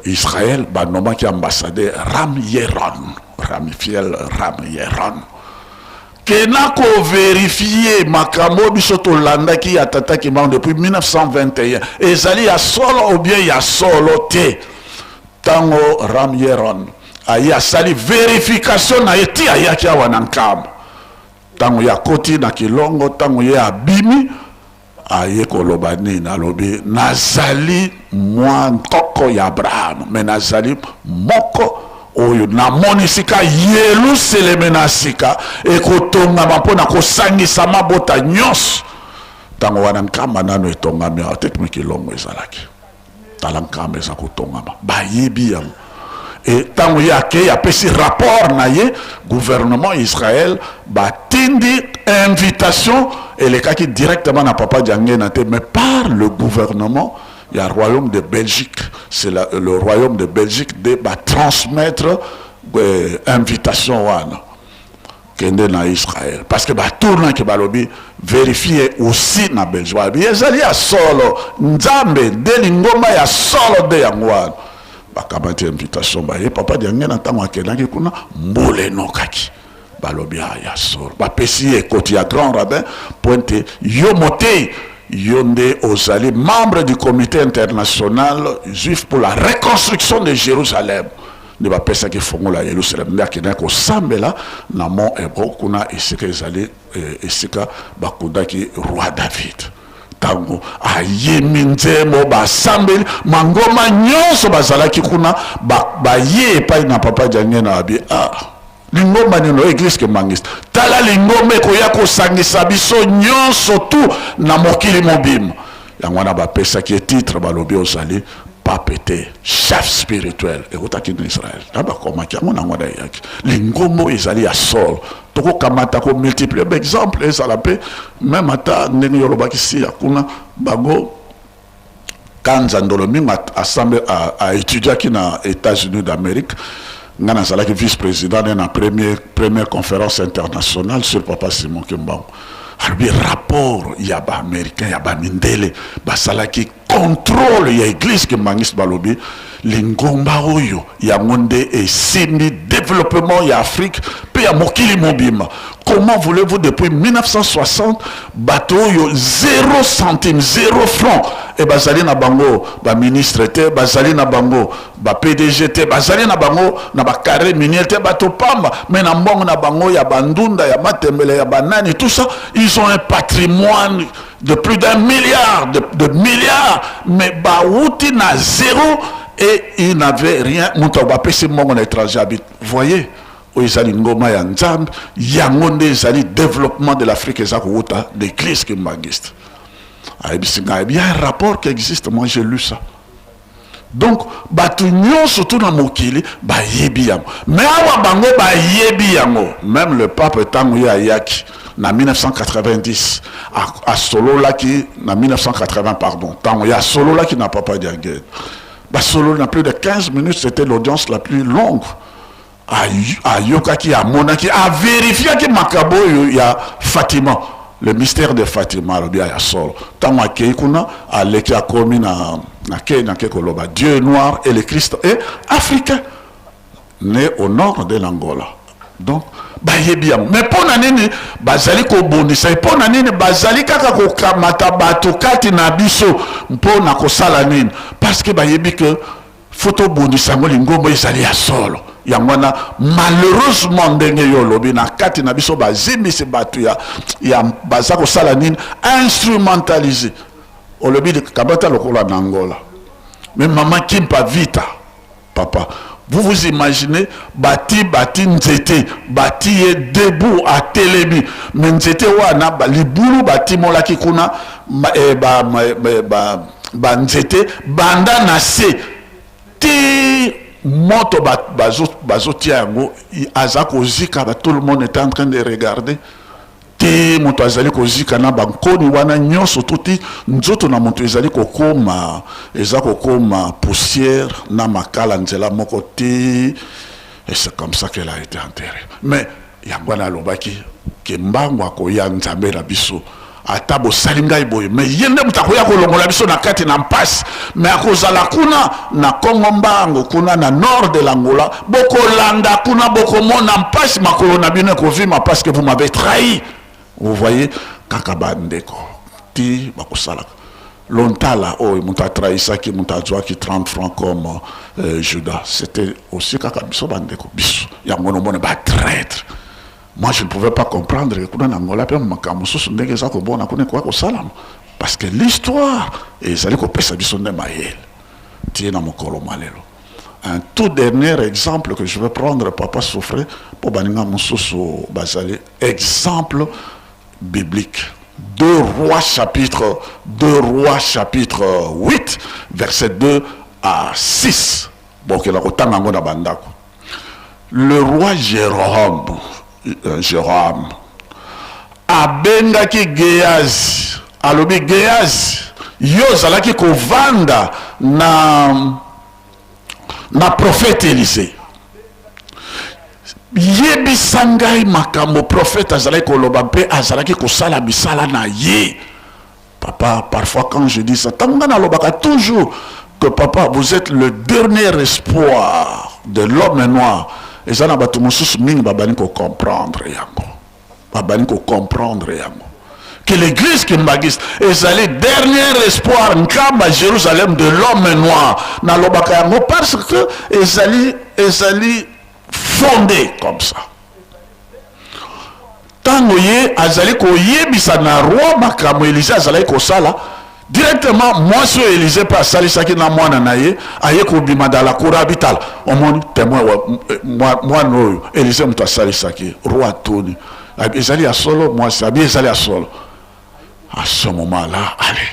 Israël a nommé ambassadeur Ram Yeron, kena ko vérifier makambo biso to landa ki atata ki mang depuis 1921 ezali ya solo ou bien ya solo te tango Ramyeron aya sali vérification na eti aya ki awana nkam tango ya koti na kilongo tango ya abimi aye koloba nini alobi nazali mwa nkoko ya Abraham me nazali moko oyo namoni sika Yelusaleme na sika ekotongama mpona kosangisa mabota nyonso ntango wana nkamba nano etongami awa tete mikilongo ezalaki tala nkamba eza kotongama bayebi yango ntango ye akei apesi rapport na ye gouvernement Israël batindi invitation elekaki directement na papa Diangena te mais par le gouvernement. Il y a le royaume de Belgique, c'est le royaume de Belgique de transmettre invitation kende na Israël parce que tourna ke balobi vérifier aussi na Belgique ezali ya solo nzambe de lingomba ya solo de yangwana bakamati invitation baye papa Diangena ntango akendaki kuna mbole nokaki balobi ya solo bapesi ekoti ya grand rabbin pointe yo motei Yonde Ozali, membre du comité international juif pour la reconstruction de Jérusalem. Ne va pas ça qui font la Jérusalem. Là qui n'est qu'au Sambela, na mon hébreu, kuna esika Ezali, esika bakuda qui roi David. Tango ayeminze mo ba Sambeli, mangoma nyonso bazala ki kuna ba ye pa na papa Diangena abi lingomba nino église ke mangista tala lingombe ko ya ko sangisa biso nyonso tu na mokili mobim yangwana ba pesa ki titre balobi Ozali papete chef spirituel ekotaki na Israël aba koma ki ngona ngwana yaki lingombo ezali ya sol toko kamata ko multiplier exemple ezala pe même ata ndenge yoloba ki si yakuna bago kanza ndolo minga assemblée a étudié qui na États-Unis d'Amérique. Ngana Zalaki vice-président de la première conférence internationale sur Papa Simon Kimbangu. Alors, rapport, il y a des Américains, il y a des Mindele, Basalaki contrôle, il y a l'église qui mangiste Balobi, l'ingomba oyo, il y a monde et simi développement, il y a Afrique, puis il y a Mokili Mobima. Comment voulez-vous depuis 1960, bateau 0 centime, 0 franc, et bazali na bango, ba ministre te, bazali na bango, ba PDG te, bazali na bango, na ba carré minier te, bateau pamba, mais na mbongo na bango, ya bandunda, ya matembele, ya banani, tout ça, ils ont un patrimoine de plus d'1 milliard, de milliards, mais baouti na 0 et ils n'avaient rien. Moutouba c'est mon étranger habite. Vous voyez, Oizali Ngoma ya Nzambe, Yangonde Zali développement de l'Afrique Ezakouta, l'église qui magiste. Il y a un rapport qui existe, moi j'ai lu ça. Donc, batunion surtout dans Mokili, yebi yango. Mais awa bango yebi yango. Même le pape Tanguya Yaki, en 1990, à Solo là qui, en 1980 pardon, Tanguya Solo là qui n'a pas Diangena. Solo n'a plus de 15 minutes, c'était l'audience la plus longue. À Yokaki, à Monaki, à vérifier que Makabo, il y a Fatima. Le mystère de Fatima, il y a Solo. Tango Keikuna, à l'Eki a commis Dieu est noir et le Christ est africain, né au nord de l'Angola. Donc, mais pour nanene bazali ko bonisa pour nanene bazali kaka ko kamata bato kati na biso pour na ko sala nini parce que bayebi que photo bonisa ngo lingombo ezali ya solo yangwana malheureusement ndenge yo lobi na kati na biso bazimi se bato ya bazako sala nini instrumentalisé o lobi de kabata lokola na Angola mais maman kimpa vita papa. Vous vous imaginez, bati nzete, bati est debout à télébi, mais nzete wana libulu bati molaki kuna nzete banda nase ti moto bazotia yango azako zika tout le monde était en train de regarder. Te moto azali kozika na bankoni wana nyonso tuti nzoto na moto ezali kokoma poussière na makala nzela moko te et c'est comme ça qu'elle a été enterrée. Mais yangwana lobaki ke mbango akoya nzambe na biso ata bosali ngai boye mais ye nde moto akoya kolongola biso na kati na mpasi mais akozala kuna na Congo mbango kuna na nord de l'Angola bokolanda kuna bokomona mpasi makolo na bino ekovima parce que vous m'avez trahi. Vous voyez kaka bandeko ti bakosalaka longtemps là moto atrahisaki moto azwaki 30 francs comme Judas. C'était aussi kaka biso bandeko biso yango nomona ba traître. Moi, je ne pouvais pas comprendre que parce que l'histoire, un tout dernier exemple que je vais prendre, papa souffrait, pour exemple biblique. 2 Rois chapitre 8, verset 2 à 6. Le roi Jérôme abengaki Géazi alobi Géazi yo zalaki kovanda na prophète Élisée yebisa ngai makambo prophète azalaki koloba mpe azalaki kosala bisala na ye. Papa, parfois quand je dis ça tangana lobaka toujours que papa vous êtes le dernier espoir de l'homme noir. Et ça n'a pas tout le monde babani ko comprendre yango. Babani ko comprendre yango. Que l'église qui m'agiste est le dernier espoir nkamba Jérusalem de l'homme noir. Na lobaka yango parce que ezali fondé comme ça. Tango ye azali ko yebisa na roi makamo Élisée azali ko sala directement moi sur Élisée pas sali saki na mwana na ye aye ko bima dans la cour habitale on mon témoin moi no Élisée mto sali saki roi Tony ezali a solo moi sabi ezali a solo à ce moment là allez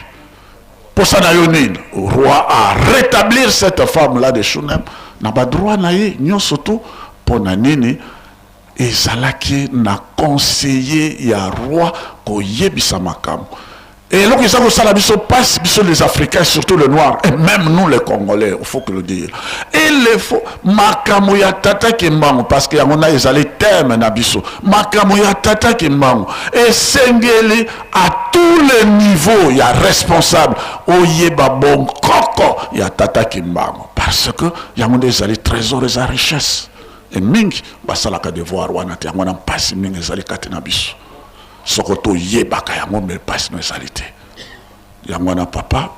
pour ça na yonine roi a rétablir cette femme là de Shunem na ba droit na ye nyon surtout pour na nini ezalaki na conseiller ya roi ko yebisa makamo. Et là, ça passe sur les Africains, surtout les Noirs, et même nous les Congolais, il faut que le dire. Et les faux, Makamuya Tata Kimbango, parce qu'il y a un thème Nabiso, Makamuya Tata Kimbango, et Sengeli, à tous les niveaux, il y a responsable, Oyeba Bon Koko, il y a Tata Kimbango, parce que il y a des trésors et des richesses. Et Ming, Basalaka de voir, Wanati, on a passé Ming et Zalikate Nabiso. Sokoto yebaka yango me passe no salite yango na papa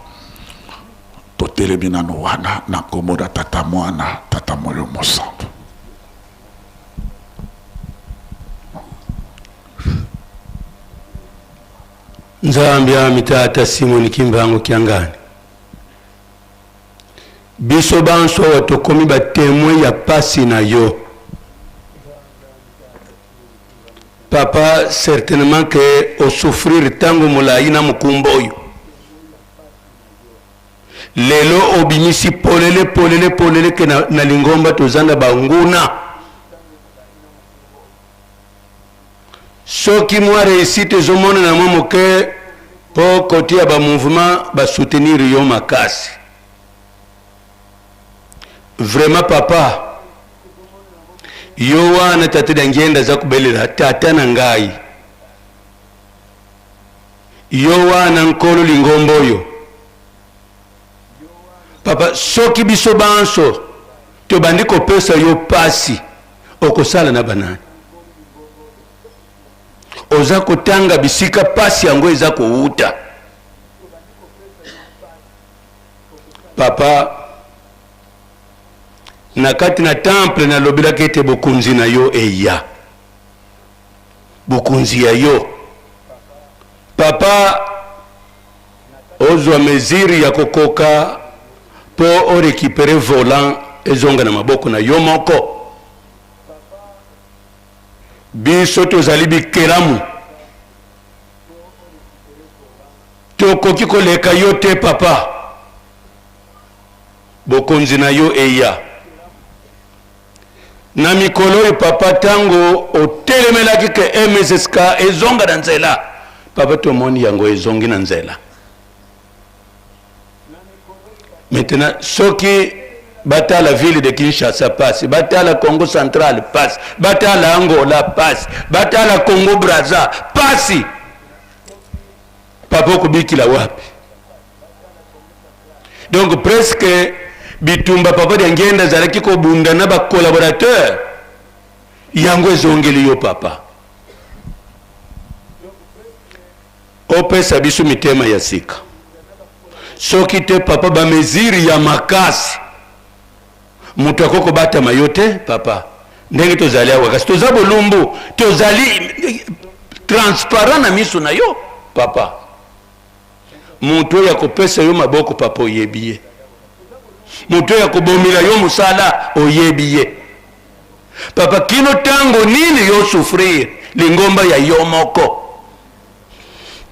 to telebina no wana na komoda tata mwana tata moyo mosambo nzambia mitata Simon Kimbango Kiangani biso banso watokomi ba témoin ya pasi na yo. Papa, certainement que au souffrir tango molaina mukumboyo. Lelo obimisi polele ke na lingomba tozanda banguna. Soki moi réussite zomona na momoke po kotia ba mouvement ba soutenir yo makasi. Vraiment papa. Yo wana tata ngenda za kubelela tata na ngai yo wana nkolo lingomboyo papa soki biso banso to bandiko pesa yo pasi okosala na banani oza kotanga bisika pasi yango eza kouta papa na kati na temple na lobila kete bokunzi na yo eya bokunzi ya yo papa ozwa mesure ya kokoka po o récupérer volant ezonga na maboko na yo moko biso tozali bikelamu tokoki koleka yo te papa bokunzi na yo eya na mikolo papa tango otelemelaki ke MSSK ezonga na nzela papa tomoni yango ezongi na nzela maintenant soki bata la ville de Kinshasa passe bata la Congo central passe bata la Angola passe bata la Congo Brazza passe papa okubikila wapi? Donc presque bitumba papa dyangenda zalaki kobunda na bakolaborateur yango ezongeli yo papa. Opesa biso mitema ya sika. Soki te papa bameziri ya makasi mutu akoko bata mayote papa. Ndenge tozali awa kasi toza bolumbu tozali transparent na miso na yo papa. Mutu ya kopesa yo maboko papa oyebiye. Mutu ya kobomila yo musala oyebiye. Papa kino tango nini yo souffrir lingomba ya yo moko.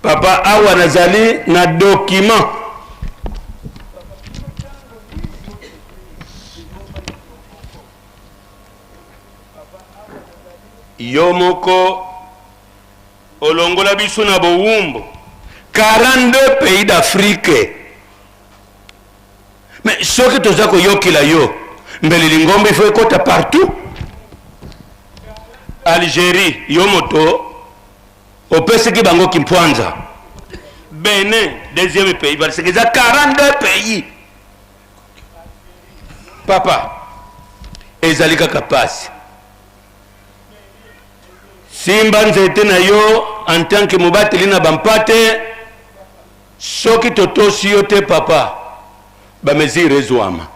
Papa awa nazali na document. Yo moko olongola biso na bowumbo 42 pays d'Afrique. Mais soki toza koyokila yo mbele lingomba ifo ekota partout. Algérie yo moto opeseki bango kimpwanza. Benin deuxième pays parce que ça 42 pays. Papa ezali kaka pasi. Simba nzete na yo en tant que mobateli na bampate soki totosi yo te papa ba mesure ezwama.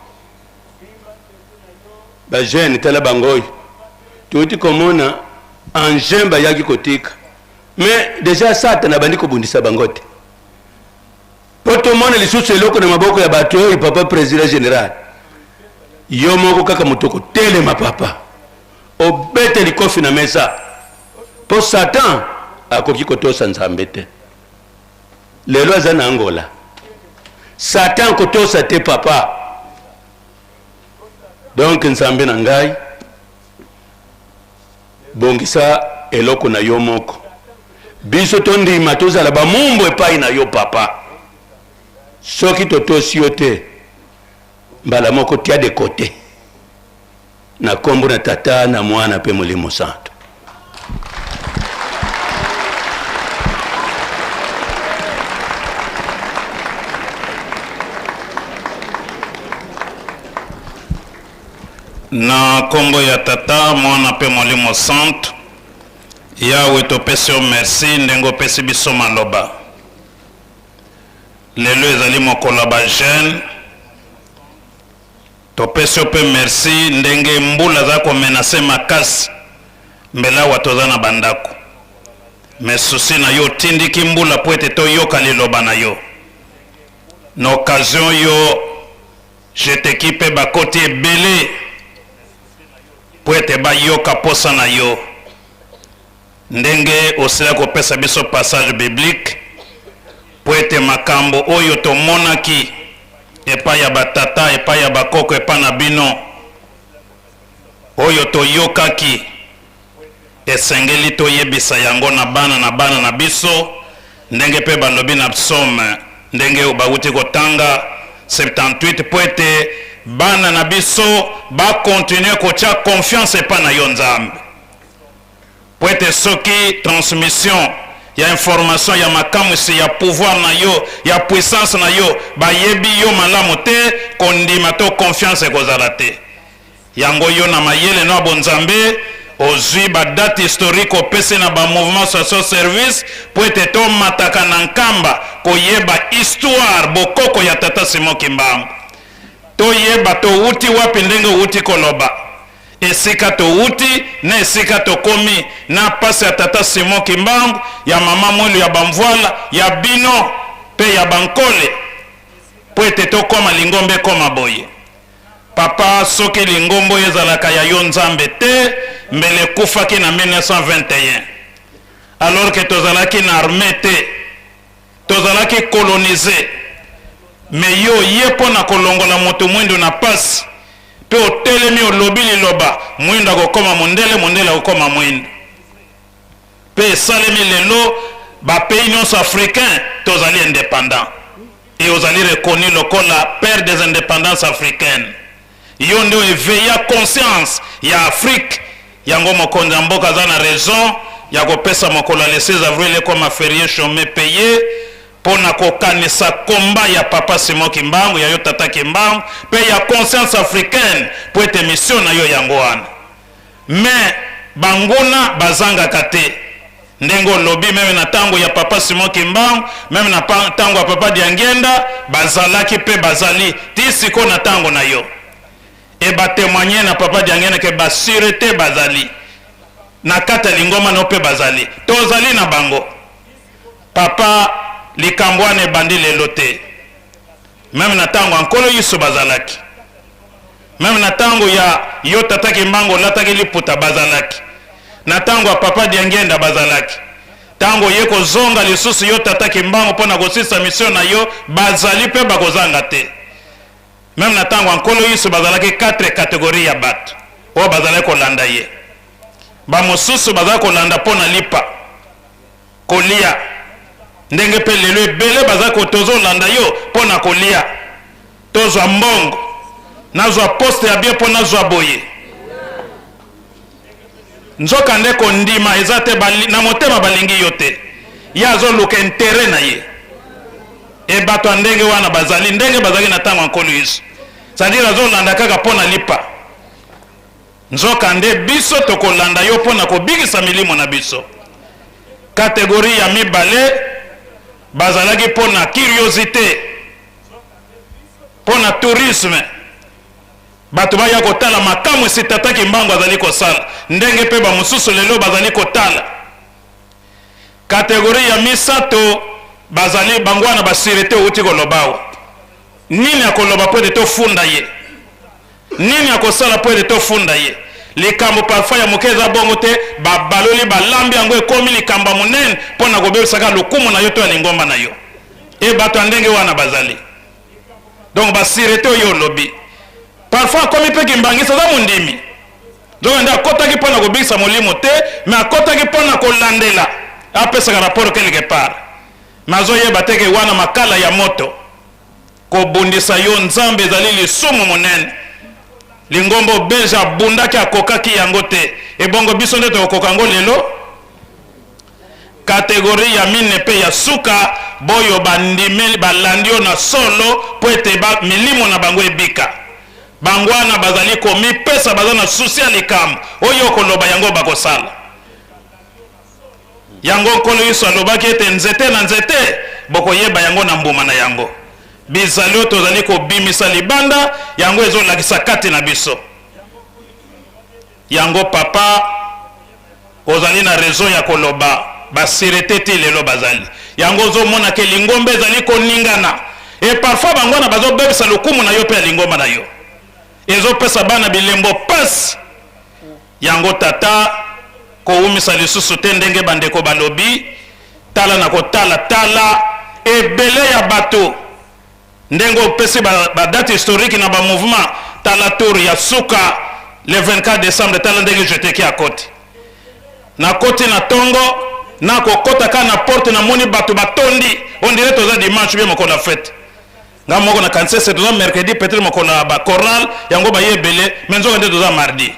Ba jeune tala bangoy tuti komona engin bayaki kotika. Mais déjà ça na bandi kobundisa bangote. Poto mona lisusu eloko na maboko ya bato papa président général. Yo moko kaka mutoko telema papa. Obete likofi na mesa. Po Satan akoki kotosa nzambe te. Lelo aza na Angola. Satan kotosa te papa. Donc nzambe na ngai bongisa eloko na yo moko. Biso tondi matoza la ba mumbo epai na yo papa. Soki totosi yo te mbala moko tia de côté. Na kombo na tata na mwana pe molimo santo. Na kombo ya tata mwana pe molimo santo yawe topesi yo merci ndengo pesi biso maloba. Lelo ezali mokolo ba jeune topesi yo pe merci ndenge mbula za komenase makasi mbela watoza na bandako. Mesusi na yo tindiki mbula po ete toyoka liloba na yo. Na occasion yo jeteki pe bakoti ebele po ete bayoka posa na yo. Ndenge osila kopesa biso passage biblique po ete makambo oyo tomonaki epai ya batata epai ya bakoko epai na bino oyo toyokaki esengeli toyebisa yango na bana na biso ndenge pe balobi na psaume ndenge bauti kotanga 78 po ete bana na biso bakontinue kotia confiance epai na yo nzambe. Po ete soki transmission ya information ya makamwisi ya pouvoir na yo ya puissance na yo bayebi yo malamu te kondima to confiance ekozala te. Yango yo na mayele na bonzambe ozwi badate historique opesi na ba mouvement social service po ete to mataka na nkamba koyeba histoire bokoko ya tata Simon Kimbangu. Toyeba to uti wapi ndenge uti koloba. Esika to uti na esika to komi na pasi ya tata Simon Kimbangu ya mama mwelu ya bamvoila ya bino pe ya bankole po ete to koma lingombe koma boye. Papa soki lingombo ezalaka ya yo nzambe te mbele kufaki na 1921 alors que tozalaki na armée te tozalaki colonisé mais yo yepo na kolongola moto mwindo na pasi pe otelemi olobi liloba mwindo akokoma mondele akokoma mwindo pe esalemi lelo bapays nyonso africain tozali indépendant et ozali reconnu lokola père des indépendances africaines. Yo nde éveilla conscience ya Afrique yango mokonzi ya mboka aza na raison ya kopesa mokolo le 16 avril comme férié chômé payé pona kokanisa komba ya papa Simon Kimbangu ya yo tata Kimbangu pe ya conscience africaine po ete mission na yo yango wana mais banguna bazanga kate ndengo lobi meme na tango ya papa Simon Kimbangu meme na tango ya papa Diangenda bazalaki pe bazali tisiko na tango na yo e ba témoigner na papa Diangenda ke ba sûreté bazali na kata lingoma no pe bazali tozali na bango papa likambwane bandi lelo te meme na tango ankolo yiso bazalaki meme na tango ya yo tata Kimbangu lataki liputa bazalaki na tango ya papa Diangenda bazalaki tango ye kozonga lisusu yo tata Kimbangu pona kosisa mission na yo bazali pe bakozanga te meme na tango ankolo yiso bazalaki 4 catégories ya bato o bazalaki kolanda ye ba mosusu bazalaki kolanda pona lipa kolia ndenge pe lelo ebele bazako tozolanda yo pona kolia tozwa mbongo nazwa poste ya bien pona zwa boye nzoka ndeko ndima eza te na motema balingi yo te ye azoluka intere na ye e bato ndenge wana bazali ndenge bazali na ntango ankolo yesu c'est-à-dire azolanda kaka pona lipa nzoka nde biso tokolanda yo pona kobikisa milimo na biso kategorie ya mibale bazalaki pona curiosité pona tourisme bato baya kotala makamu esi tata Kimbangu azali kosala ndenge pe bamosusu lelo bazali kotala kategorie ya misato bazali bangwana basirete outi kolobawa nini akoloba po ete tofunda ye nini akosala po ete tofunda ye likambo parfois ya moke eza bongo te babaloli balambi yango ekomi likambo monene mpona kobebisaka lokumu na yo to ya lingomba na yo e bato ya ndenge wana bazali donc basirete oyo olobi parfois akomi mpe kimbangisa aza mondimi donc nde akotaki mpona kobikisa molimo te mais akotaki mpona kolandela apesaka rapport quelque part mais azoyeba teke wana makala ya moto kobundisa yo nzambe ezali lisumu monene lingombo belge abundaki akokaki yango te ebongo biso nde tokokoka yango lelo kategorie ya mine pe ya suka boyo bandimeli balandi yo na solo po ete milimo na bango ebika bango wana bazali komipesa baza na susi ya likambo oyo koloba yango bakosala yango nkolo yesu alobaki ete nzete na nzete bokoyeba yango na mbuma na yango bizali oyo tozali kobimisa libanda yango ezolakisa kati na biso yango papa ozali na raison ya koloba basirete ti lelo bazali yango ozomona ke lingomba ezali koningana e parfois bango wana bazobebisa lokumu na yo mpe ya lingomba na yo ezopesa bana bilembo pasi yango tata kowumisa lisusu te ndenge bandeko balobi tala na kotala tala ebele ya bato ndenge opesi badate historique na bamouvement tala tour ya suka le 24 décembre tala ndenge jeteki akoti na koti na tongo na kokota ka na porte na moni bato batondi on dirait toza dimanche bien mokolo fête nga moko na kansese toza mercredi peut-être mokolo na ba choral yango baye ebele mais nzoka nde toza mardi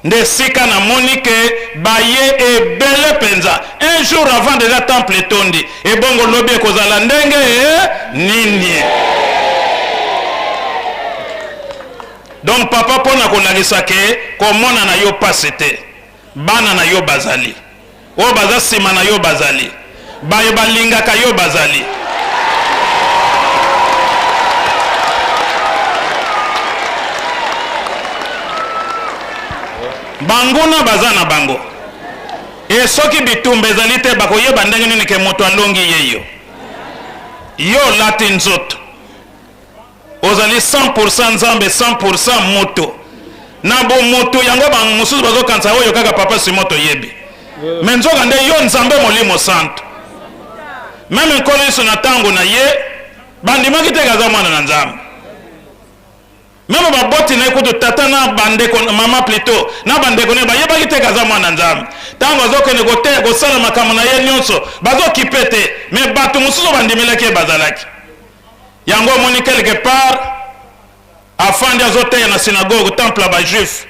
nde sika na moni ke baye ebele penza un jour avant déjà temple etondi ebongo lobi ekozala ndenge nini donc papa mpona kolakisa ke komona na yo pasi te bana na yo bazali oyo baza nsima na yo bazali bayo balingaka yo bazali banguna baza na bango e soki bitumba ezali te bakoyeba ndenge nini ke moto alongi yeyo yo lati nzoto ozali 100% nzambe 100% moto na bomoto yango bamosusu bazokanisa oyo kaka papa Simon toyebi me nzoka nde yo nzambe molimo santo meme nkolo yesu na ntango na ye bandimaki te kaza mwana na nzambe meme baboti na ye kutu tata na bandeko mama plutôt na bandeko ne bayebaki te kaza mwana nzambe ntango azokende kosala makambo na ye nyonso bazokipe te me bato mosusu bandimelaki ye bazalaki yango omoni quelque part afandi azoteya na synagogue temple ya bajuif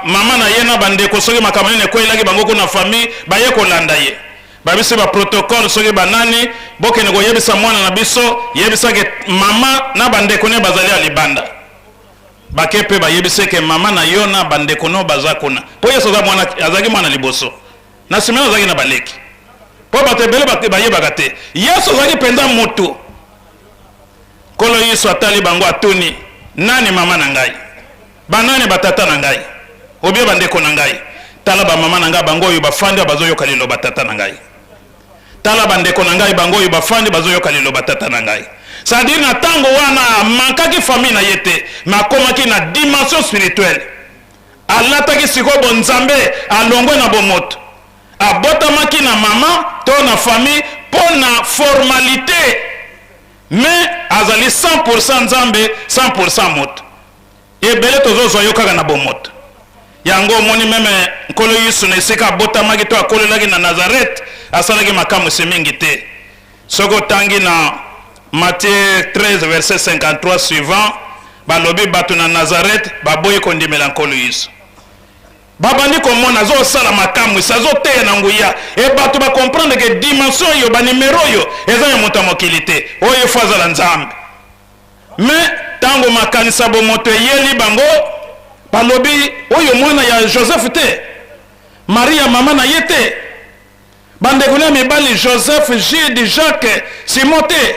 mama na ye na bandeko soki makambo nini ekweyelaki bango kuna famille baye kolanda ye babisi ba protocole soki banani bokene koyebisa mwana na biso yebisake mama na bandeko ne bazali ya libanda bake mpe bayebise ke mama na yo na bandeko no baza kuna po yesu azalaki mwana liboso na simena azalaki na baleki po bato ebele bayebaka te yesu azalaki mpenza motu kolo yesu atali bango atuni nani mama na ngai banani batata na ngai obie bandeko na ngai tala bamama na ngai bango oyo bafandi bazoyoka liloba tata na ngai tala bandeko na ngai bango oyo bafandi bazoyoka liloba tata na ngai c'est-à-dire na ntango wana mankaki famille na ye te makomaki na dimension spirituelle alataki sikoyo bonzambe alongwe na bomoto abotamaki na mama to na famille mpo na formalité mais azali 100% nzambe 100% moto ebele tozozwa yo kaka na bomoto yango omoni meme nkolo yesu na esika abotamaki to akolelaki na Nazareth asalaki makamwisi mingi te soki otangi na Matthieu 13 verset 53 suivant balobi bato na Nazareth baboyi kondimela nkolo yesu babandi komona azosala makamwisi azoteya na nguya e bato bakomprendre ke dimension oyo banimero oyo eza ya moto ya mokili te oyo efo azala nzambe me ntango makanisa bomoto eyeli bango balobi oyo mwana ya Joseph te Maria mama na ye te bandeko na mibali Joseph Jude Jacques Simon te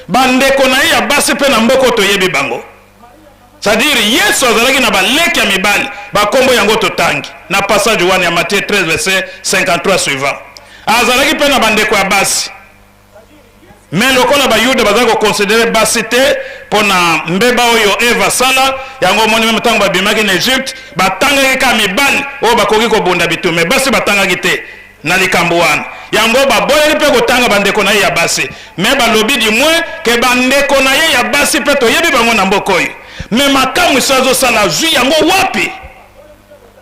bandeko na ye ya basi mpe na mboko toyebi bango c'est-à-dire yesu azalaki na baleki ya mibali bakombo yango totangi na passage wana ya Matthieu 13 verset 53 suivant azalaki mpe na bandeko ya basi mais lokola bayuda bazali koconsidere basi te mpo na mbeba oyo Eva asala yango omoni meme ntango babimaki na Egypte batangaki ka mibali oyo bakoki kobunda bitume basi batangaki te na likambo wana yango baboyeli mpe kotanga bandeko na ye ya basi me balobi di mwe ke bandeko na ye ya basi mpe toyebi bango na mboka oyo me makamwisi azosala azwi yango wapi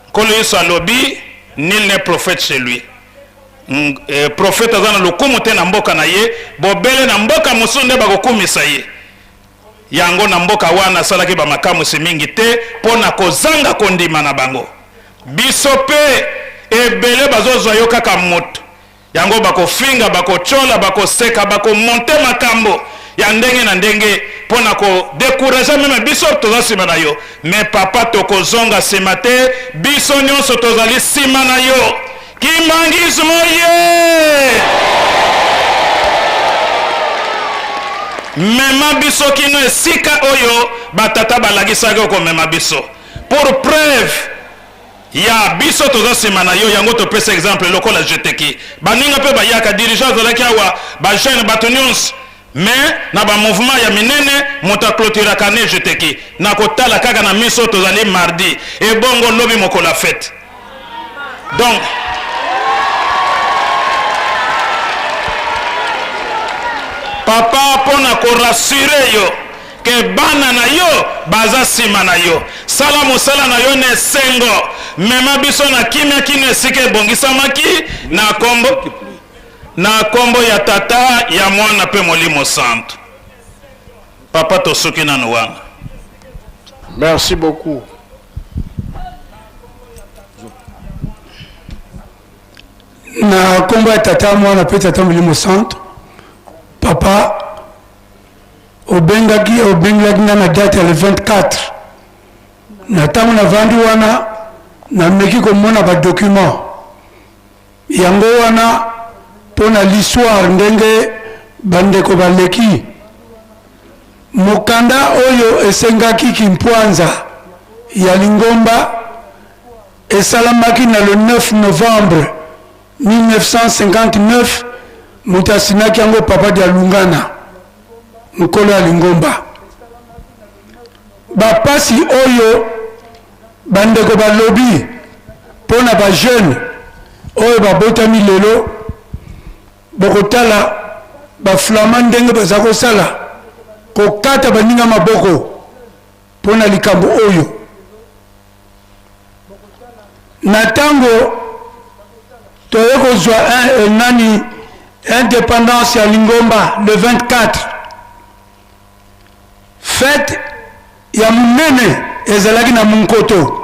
nkolo yesu alobi nul n'est prophète chez lui prophète aza na lokumu te na mboka na ye bobele na mboka mosusu nde bakokumisa ye yango na mboka wana asalaki bamakamwisi mingi te mpo na kozanga kondima na bango biso mpe ebele bazozwa yo kaka moto yango bakofinga bakochola bakoseka bakomonte makambo ya ndenge na ndenge mpo na kodekuraje meme biso toza nsima na yo me papa tokozonga nsima te biso nyonso tozali nsima na yo kimangismo ye mema biso kino esika oyo batata balakisaki okomema biso pour preuve ya biso toza nsima na yo yango topesa exemple lokola jeteki baninga mpe bayaka dirigeant azalaki awa bajeune bato nyonso mais na bamouvement ya minene moto acloturaka ne jeteki na kotala kaka na miso tozali mardi ebongo lobi mokolo fete donc papa mpo na korassure yo ke bana na yo baza nsima na yo sala mosala na yo na esengo mema biso na kimia kino esika ebongisamaki na kombo ya tata ya mwana mpe molimo santo papa tosuki nanu wana Merci beaucoup. Na kombo ya tata mwana mpe tata molimo santo papa obengaki nga na date ya le 24 na ntango navandi wana nameki komona badocument yango wana mpo na l'histoire ndenge bandeko baleki mokanda oyo esengaki kimpwanza ya lingomba esalamaki na le 9 novembre 1959 moto asinaki yango papa de alungana nkolo ya lingomba bapasi oyo bandeko balobi mpo na bajeune oyo babotami lelo bokotala baflama ndenge baza kosala kokata baninga maboko mpo na likambo oyo na ntango toye kozwa nani indépendance ya lingomba le 24 fête ya munene ezalaki na munkoto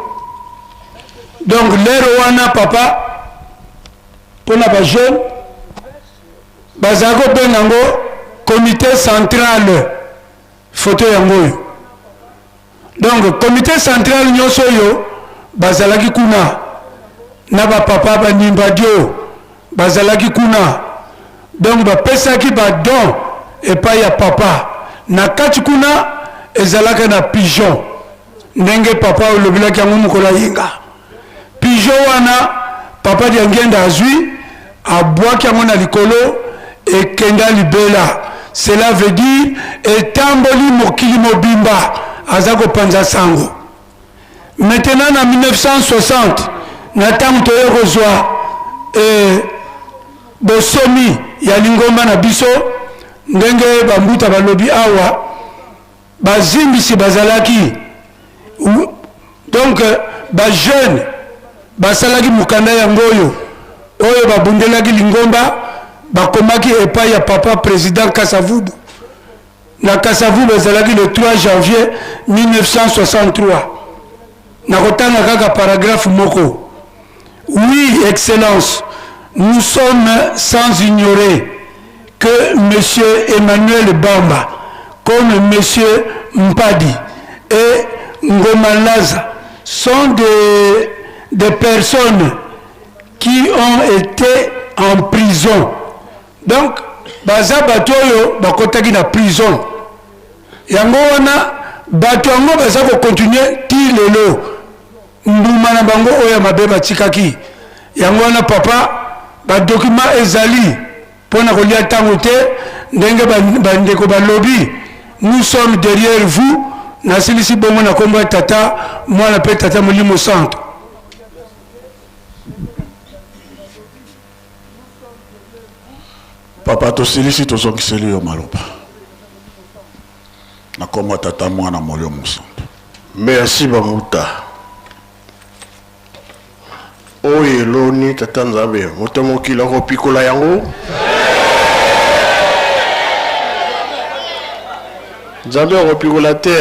donc lero wana papa mpona bajeune bazako bengango comité central photo yango. Donc comité central nyonso yo bazalaki kuna na ba papa ba nimbadio bazalaki kuna. Donc ba pesaki ba don et pas ya papa na kati kuna ezalaka na pigeon ndenge papa olobilaki yango mokolo yinga pigeon wana papa di ngenda azwi abwaki yango na likolo ekenda libela. Cela veut dire etamboli mokili mobimba azako panza sango. Maintenant en 1960 na tango toye kozwa bosomi ya lingomba na biso ndenge bambuta balobi awa bazimbisi bazalaki. Donc ba jeune basalaki mukanda yango oyo babundelaki lingomba bakomaki epai ya papa président Kasavubu. Na Kasavubu ezalaki le 3 janvier 1963. Na kotanga kaka paragraphe moko. Oui, Excellence, nous sommes sans ignorer que monsieur Emmanuel Bamba, comme monsieur Mpadi et Ngomalaza sont des personnes qui ont été en prison. Donc, baza batoyo bakotaki na prison. Yango wana bato yango baza ko continuer ti lelo. Nduma na bango oya mabeba tikaki. Yango wana papa ba document ezali pona kolia tango te ndenge bandeko balobi. Nous sommes derrière vous. Na silisi bongo na kombo tata mwana pe tata molimo centre. Papa tosilisi tozongiseli yo maloba na kombo tata mwana molimo centre. Merci Bamuta. Oye loni tata nzambe moto mokila ko pikola yango. Nzambe ko pikola te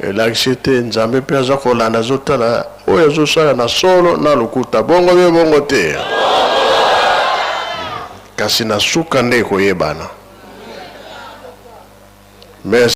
Elakishite nzambe pe aza kolanda zotala oyo azosala na solo na lokuta bongo be bongo te. Kasi na suka nde koyebana. Merci.